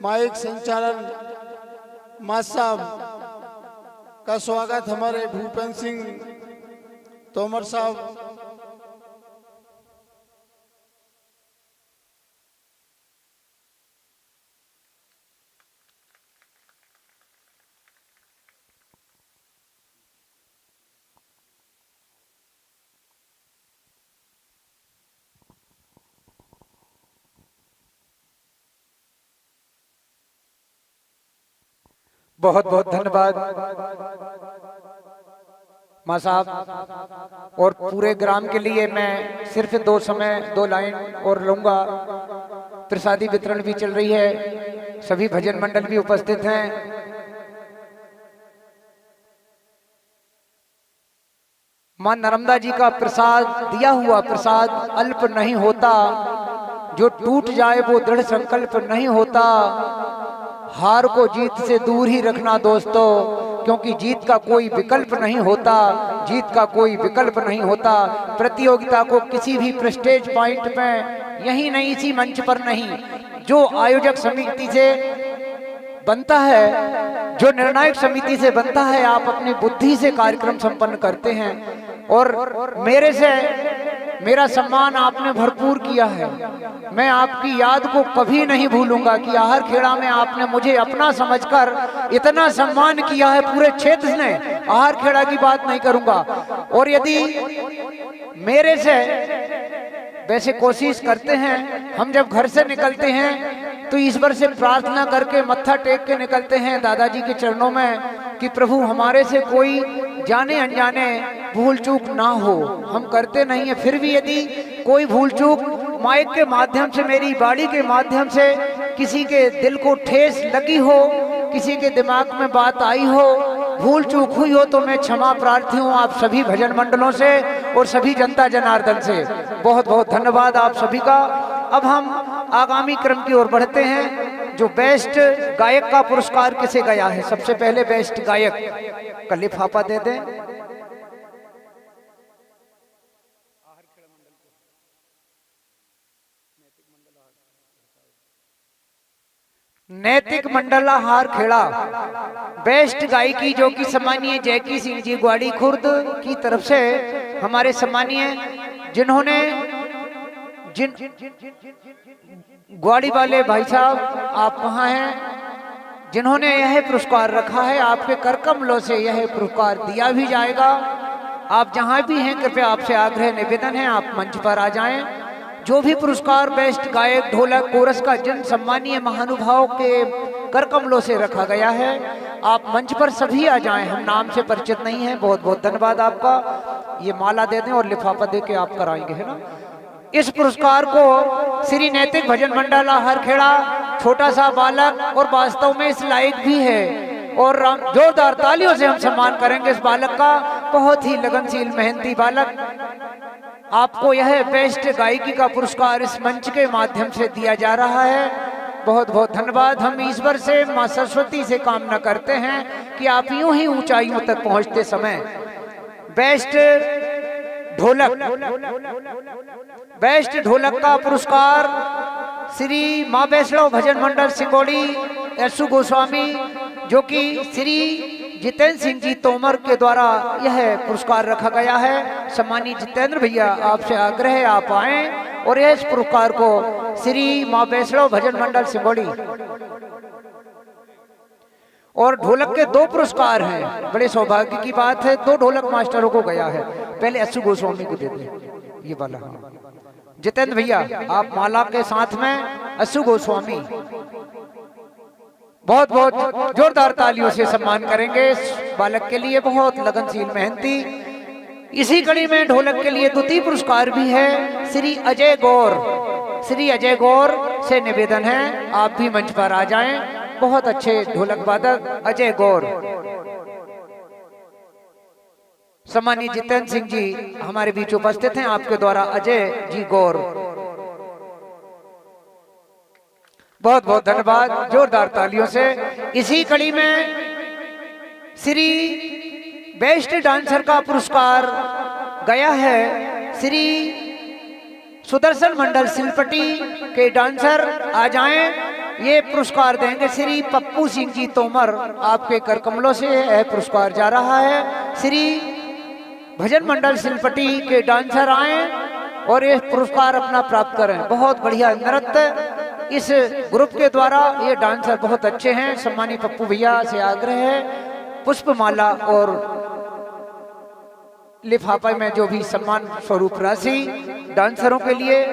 Speaker 3: माइक संचालन माँ साहब का स्वागत हमारे भूपेंद्र सिंह तोमर साहब।
Speaker 1: बहुत बहुत धन्यवाद माँ साहब। और पूरे ग्राम के लिए मैं सिर्फ दो लाइन और लूंगा। प्रसादी वितरण भी चल रही है, सभी भजन मंडल भी उपस्थित हैं। माँ नर्मदा जी का प्रसाद, दिया हुआ प्रसाद अल्प नहीं होता, जो टूट जाए वो दृढ़ संकल्प नहीं होता। हार को जीत से दूर ही रखना दोस्तों, क्योंकि जीत का कोई विकल्प नहीं होता, जीत का कोई विकल्प नहीं होता। प्रतियोगिता को किसी भी प्रेस्टेज पॉइंट में, यही नहीं इसी मंच पर नहीं, जो आयोजक समिति से बनता है, जो निर्णायक समिति से बनता है, आप अपनी बुद्धि से कार्यक्रम संपन्न करते हैं। और मेरा सम्मान आपने भरपूर किया है। मैं आपकी याद को कभी नहीं भूलूंगा कि आहर खेड़ा में आपने मुझे अपना समझकर इतना सम्मान किया है पूरे क्षेत्र ने। आहर खेड़ा की बात नहीं करूंगा। और यदि मेरे से वैसे कोशिश करते हैं, हम जब घर से निकलते हैं तो ईश्वर से प्रार्थना करके मत्था टेक के निकलते हैं दादाजी के चरणों में कि प्रभु हमारे से कोई जाने अनजाने भूल चूक ना हो। हम करते नहीं है, फिर भी यदि कोई भूल चूक माइक के माध्यम से, मेरी बाड़ी के माध्यम से किसी के दिल को ठेस लगी हो, किसी के दिमाग में बात आई हो, भूल चूक हुई हो, तो मैं क्षमा प्रार्थी हूँ आप सभी भजन मंडलों से और सभी जनता जनार्दन से। बहुत बहुत धन्यवाद आप सभी का। अब हम आगामी क्रम की ओर बढ़ते हैं। जो बेस्ट गायक का पुरस्कार किसे गया है, सबसे पहले बेस्ट गायक का लिफाफा दे दें। नैतिक मंडला हार खेड़ा बेस्ट गायकी, जो कि सम्मानीय जैकी सिंह जी ग्वाड़ी खुर्द की तरफ से हमारे सम्मानीय, जिन्होंने ग्वाड़ी वाले भाई साहब आप वहां हैं, जिन्होंने यह पुरस्कार रखा है। आपके कर कमलों से यह पुरस्कार दिया भी जाएगा। आप जहां भी हैं कृपया आपसे आग्रह निवेदन है आप मंच पर आ जाएं। जो भी पुरस्कार बेस्ट गायक, ढोलक, कोरस का जिन सम्मानीय महानुभाव के कर कमलों से रखा गया है, आप मंच पर सभी आ जाएं। हम नाम से परिचित नहीं हैं। बहुत बहुत धन्यवाद आपका। ये माला दे दें और लिफाफा दे के आप कराएंगे, है ना। इस पुरस्कार को श्री नैतिक भजन मंडल हर खेड़ा, छोटा सा बालक और वास्तव में इस लायक भी है, और जोरदार तालियों से हम सम्मान करेंगे इस बालक का। बहुत ही लगनशील मेहनती बालक। आपको यह बेस्ट गायकी का पुरस्कार इस मंच के माध्यम से दिया जा रहा है। बहुत बहुत धन्यवाद। हम ईश्वर से, माँ सरस्वती से कामना करते हैं कि आप यूं ही ऊंचाइयों तक पहुंचते समय बेस्ट ढोलक का पुरस्कार श्री माँ वैष्णव भजन मंडल सिंगोड़ी यशु गोस्वामी, जो कि श्री जितेंद्र सिंह जी तोमर के द्वारा यह पुरस्कार रखा गया है। सम्मानित जितेंद्र भैया आपसे आग्रह है आप आए और इस पुरस्कार को श्री माँ वैष्णव भजन मंडल सिंगोड़ी। और ढोलक के 2 पुरस्कार हैं, बड़े सौभाग्य की बात है। 2 ढोलक मास्टरों को गया है। पहले यशु गोस्वामी को देते ये वाला। जितेंद्र भैया आप माला के साथ में यशु गोस्वामी, बहुत बहुत जोरदार तालियों से सम्मान करेंगे इस बालक के लिए। बहुत लगनशील मेहनती। इसी कड़ी में ढोलक के लिए द्वितीय पुरस्कार भी है श्री अजय गौर। श्री अजय गौर से निवेदन है आप भी मंच पर आ जाएं। बहुत अच्छे ढोलक वादक अजय गौर। सम्मानित जितेंद्र सिंह जी हमारे बीच उपस्थित हैं, आपके द्वारा अजय जी गौर। बहुत बहुत धन्यवाद, जोरदार तालियों से। इसी कड़ी में श्री बेस्ट डांसर का पुरस्कार गया है श्री सुदर्शन मंडल सिलपटी के डांसर आ जाएं। ये पुरस्कार देंगे श्री पप्पू सिंह जी तोमर, आपके कर कमलों से यह पुरस्कार जा रहा है। श्री भजन मंडल सिलपटी के डांसर आए और ये पुरस्कार अपना प्राप्त करें। बहुत बढ़िया नृत्य इस ग्रुप के द्वारा, ये डांसर बहुत अच्छे हैं। सम्मानित पप्पू भैया से आग्रह है पुष्पमाला और लिफाफे में जो भी सम्मान स्वरूप राशि डांसरों के लिए।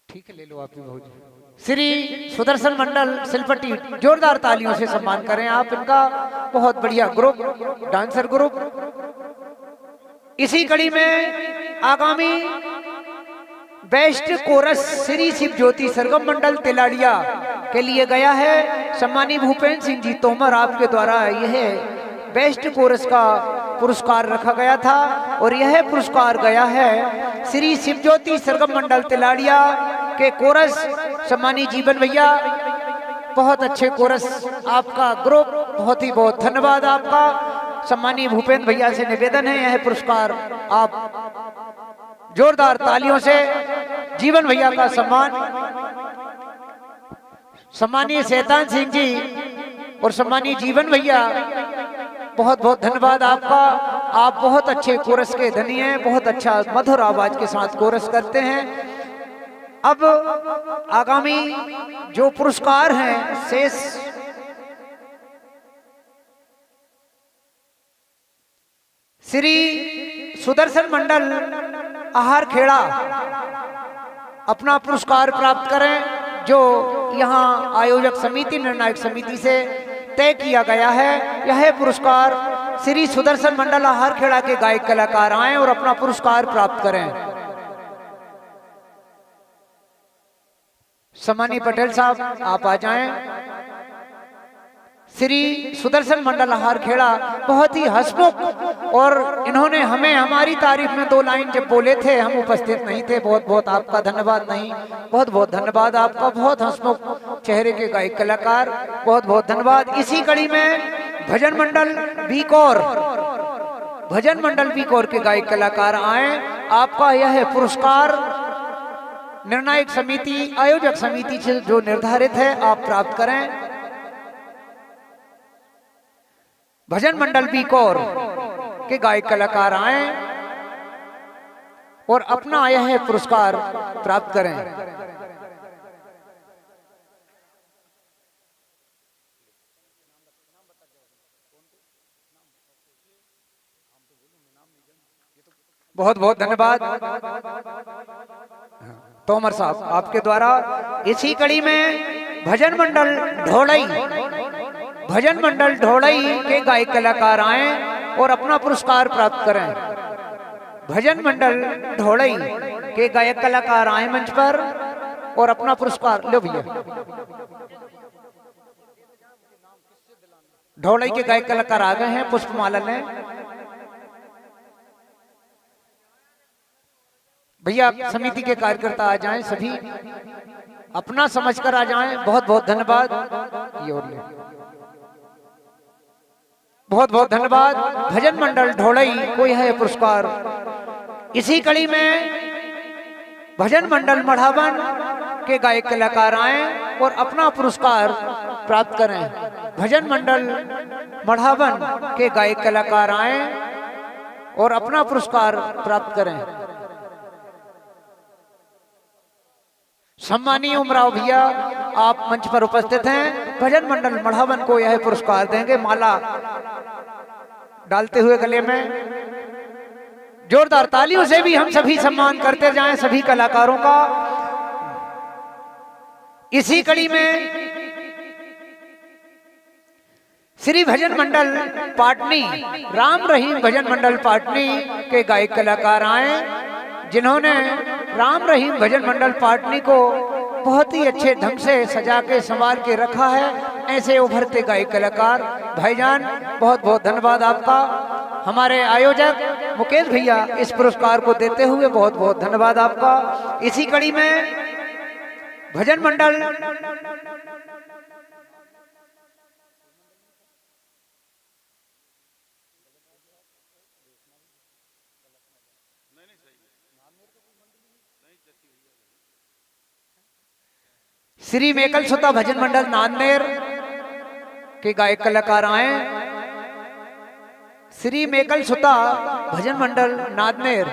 Speaker 1: ठीक है, ले लो आप भी बहुत। श्री सुदर्शन मंडल सिलपटी, जोरदार तालियों से सम्मान करें आप इनका। बहुत बढ़िया ग्रुप, डांसर ग्रुप। इसी कड़ी में आगामी बेस्ट कोरस श्री शिव ज्योति सरगम मंडल तिलाड़िया के लिए गया है सम्मानी भूपेंद्र सिंह जी तोमर, आपके द्वारा यह बेस्ट कोरस का पुरस्कार रखा गया था और यह पुरस्कार गया है श्री शिव ज्योति सरगम मंडल तिलाड़िया के कोरस सम्मानी जीवन भैया। बहुत अच्छे कोरस आपका ग्रुप, बहुत ही बहुत धन्यवाद आपका। सम्मानी भूपेंद्र भैया से निवेदन है यह पुरस्कार आप जोरदार तालियों से जीवन भैया का सम्मान। सम्मानीय शैतान सिंह जी और सम्मानीय जीवन भैया, बहुत बहुत धन्यवाद आपका। आप बहुत अच्छे कोरस के धनी हैं, बहुत अच्छा मधुर आवाज के साथ कोरस करते हैं। अब आगामी जो पुरस्कार हैं शेष श्री सुदर्शन मंडल आहार खेड़ा अपना पुरस्कार प्राप्त करें, जो यहाँ आयोजक समिति निर्णायक समिति से तय किया गया है। यह पुरस्कार श्री सुदर्शन मंडल आहार खेड़ा के गायक कलाकार आए और अपना पुरस्कार प्राप्त करें। सम्मानी पटेल साहब आप आ जाएं। श्री सुदर्शन मंडल आहार खेड़ा बहुत ही हंसमुख, और इन्होंने हमें हमारी तारीफ में 2 लाइन जब बोले थे, हम उपस्थित नहीं थे। बहुत बहुत आपका धन्यवाद। नहीं, बहुत बहुत धन्यवाद आपका। बहुत हंसमुख चेहरे के गायक कलाकार, बहुत बहुत धन्यवाद। इसी कड़ी में भजन मंडल बीकौर, भजन मंडल बीकौर के गायक कलाकार आए। आपका यह पुरस्कार निर्णायक समिति आयोजक समिति से जो निर्धारित है आप प्राप्त करें। भजन मंडल बीकौर के गायक कलाकार आए और अपना यह पुरस्कार प्राप्त करें। बहुत बहुत धन्यवाद तोमर साहब, आपके द्वारा इसी कड़ी में भजन मंडल ढोलई, भजन मंडल ढोलई के गायक कलाकार आए और अपना पुरस्कार प्राप्त करें। भजन मंडल ढोलई के गायक कलाकार आए मंच पर और अपना पुरस्कार लो भैया। ढोलई के गायक कलाकार आ गए हैं पुष्पमाला ने। भैया समिति के कार्यकर्ता आ जाएं, सभी अपना समझकर आ जाएं। बहुत बहुत धन्यवाद। ये और ले, बहुत बहुत धन्यवाद। भजन मंडल ढोलई को यह पुरस्कार। इसी कड़ी में भजन मंडल मढ़ावन के गायक कलाकार आए और अपना पुरस्कार प्राप्त करें। भजन मंडल मढ़ावन के गायक कलाकार आए और अपना पुरस्कार प्राप्त करें। सम्मानीय उमराव भैया आप मंच पर उपस्थित हैं। भजन मंडल मढ़ावन को यह पुरस्कार देंगे, माला डालते हुए गले में। जोरदार तालियों से भी हम सभी सम्मान करते जाएं सभी कलाकारों का। इसी कड़ी में श्री भजन मंडल पाटनी, राम रहीम भजन मंडल पाटनी के गायक कलाकार आए, जिन्होंने राम रहीम भजन मंडल पाटनी को बहुत ही अच्छे ढंग से सजा के संवार के रखा है। ऐसे उभरते गायक कलाकार भाईजान, बहुत बहुत धन्यवाद आपका। हमारे आयोजक मुकेश भैया इस पुरस्कार को देते हुए बहुत बहुत धन्यवाद आपका। इसी कड़ी में भजन मंडल श्री मेकल सुता भजन मंडल नांदेड़ के गायक कलाकार आए। श्री मेकल सुता भजन मंडल नांदेड़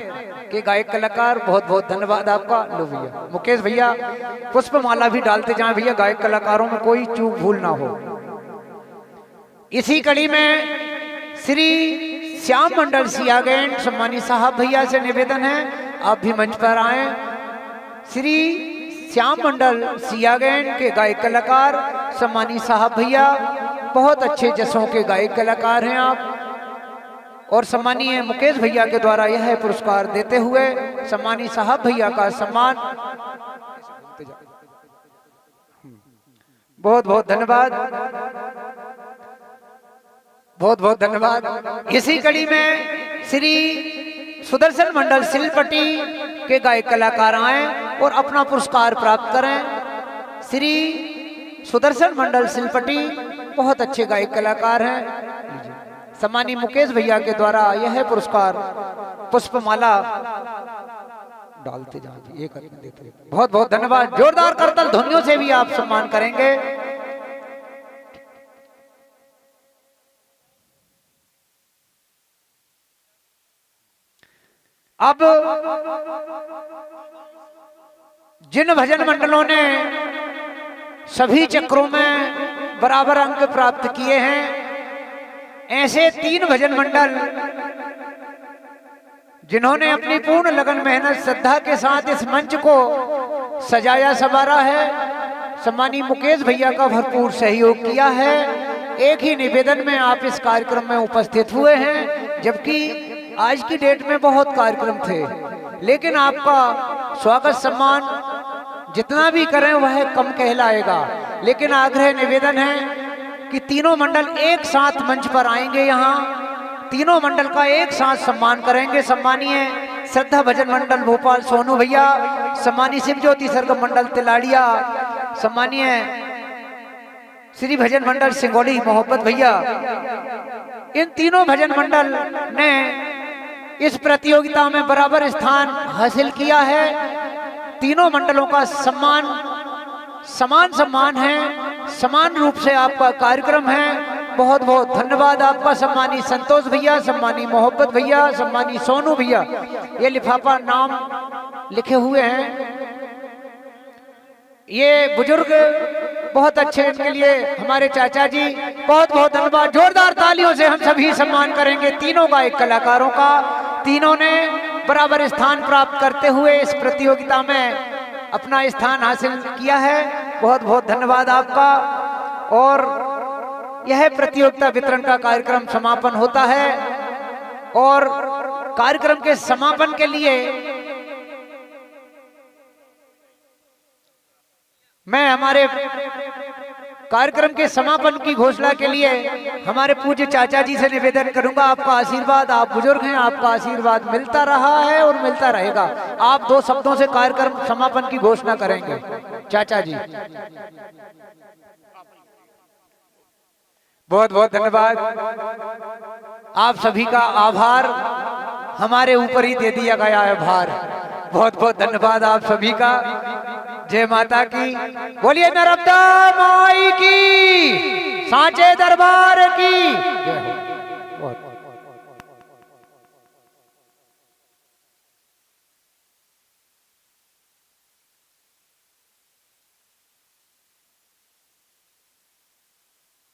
Speaker 1: के गायक कलाकार, बहुत बहुत धन्यवाद आपका। लो भैया मुकेश भैया पुष्पमाला भी डालते जाएं भैया, गायक कलाकारों में कोई चूक भूल ना हो। इसी कड़ी में श्री श्याम मंडल सियागैंड सम्मानित साहब भैया से निवेदन है आप भी मंच पर आए। श्री श्याम मंडल सियागैंड के गायक कलाकार सम्मानित साहब भैया, बहुत अच्छे जसों के गायक कलाकार हैं आप। और सम्मानीय मुकेश भैया के द्वारा यह पुरस्कार देते हुए सम्मानित साहब भैया का सम्मान, बहुत बहुत धन्यवाद, बहुत बहुत धन्यवाद। इसी कड़ी में श्री सुदर्शन मंडल सिलपटी के गायक कलाकार आए और अपना पुरस्कार प्राप्त करें। श्री सुदर्शन मंडल सिलपटी बहुत अच्छे गायक कलाकार हैं। सम्मानित मुकेश भैया के द्वारा यह पुरस्कार पुष्पमाला डालते जाएं, एक देते। बहुत बहुत धन्यवाद। जोरदार करतल ध्वनियों से भी आप सम्मान करेंगे। अब जिन भजन मंडलों ने सभी चक्रों में बराबर अंक प्राप्त किए हैं, ऐसे 3 भजन मंडल जिन्होंने अपनी पूर्ण लगन मेहनत श्रद्धा के साथ इस मंच को सजाया संवारा है, सम्मानित मुकेश भैया का भरपूर सहयोग किया है। एक ही निवेदन में आप इस कार्यक्रम में उपस्थित हुए हैं, जबकि आज की डेट में बहुत कार्यक्रम थे, लेकिन आपका स्वागत सम्मान जितना भी करें वह कम कहलाएगा। लेकिन आग्रह निवेदन है कि तीनों मंडल एक साथ मंच पर आएंगे, यहाँ तीनों मंडल का एक साथ सम्मान करेंगे। सम्मानीय श्रद्धा भजन मंडल भोपाल सोनू भैया, सम्मानीय शिव ज्योति सरगम मंडल तिलाड़िया, सम्मानीय श्री भजन मंडल सिंगोली मोहब्बत भैया, इन तीनों भजन मंडल ने इस प्रतियोगिता में बराबर स्थान हासिल किया है। तीनों मंडलों का समान सम्मान है, समान रूप से आपका कार्यक्रम है। बहुत बहुत धन्यवाद आपका। सम्मानित संतोष भैया, सम्मानित मोहब्बत भैया, सम्मानित सोनू भैया, ये लिफाफा नाम लिखे हुए हैं। ये बुजुर्ग बहुत अच्छे, इनके लिए हमारे चाचा जी बहुत बहुत धन्यवाद। जोरदार तालियों से हम सभी सम्मान करेंगे तीनों गायक कलाकारों का। तीनों ने बराबर स्थान प्राप्त करते हुए इस प्रतियोगिता में अपना स्थान हासिल किया है। बहुत बहुत धन्यवाद आपका। और यह प्रतियोगिता वितरण का कार्यक्रम समापन होता है और कार्यक्रम के समापन के लिए मैं हमारे कार्यक्रम के समापन की घोषणा के लिए हमारे पूज्य चाचा जी से निवेदन करूंगा, आपका आशीर्वाद, आप बुजुर्ग हैं, आपका आशीर्वाद मिलता रहा है और मिलता रहेगा। आप 2 शब्दों से कार्यक्रम समापन की घोषणा करेंगे चाचा जी। बहुत बहुत धन्यवाद। आप सभी का आभार हमारे ऊपर ही दे दिया गया है भार। बहुत बहुत धन्यवाद आप सभी का। जय माता की। बोलिए नर्मदा माई की, सांचे दरबार की।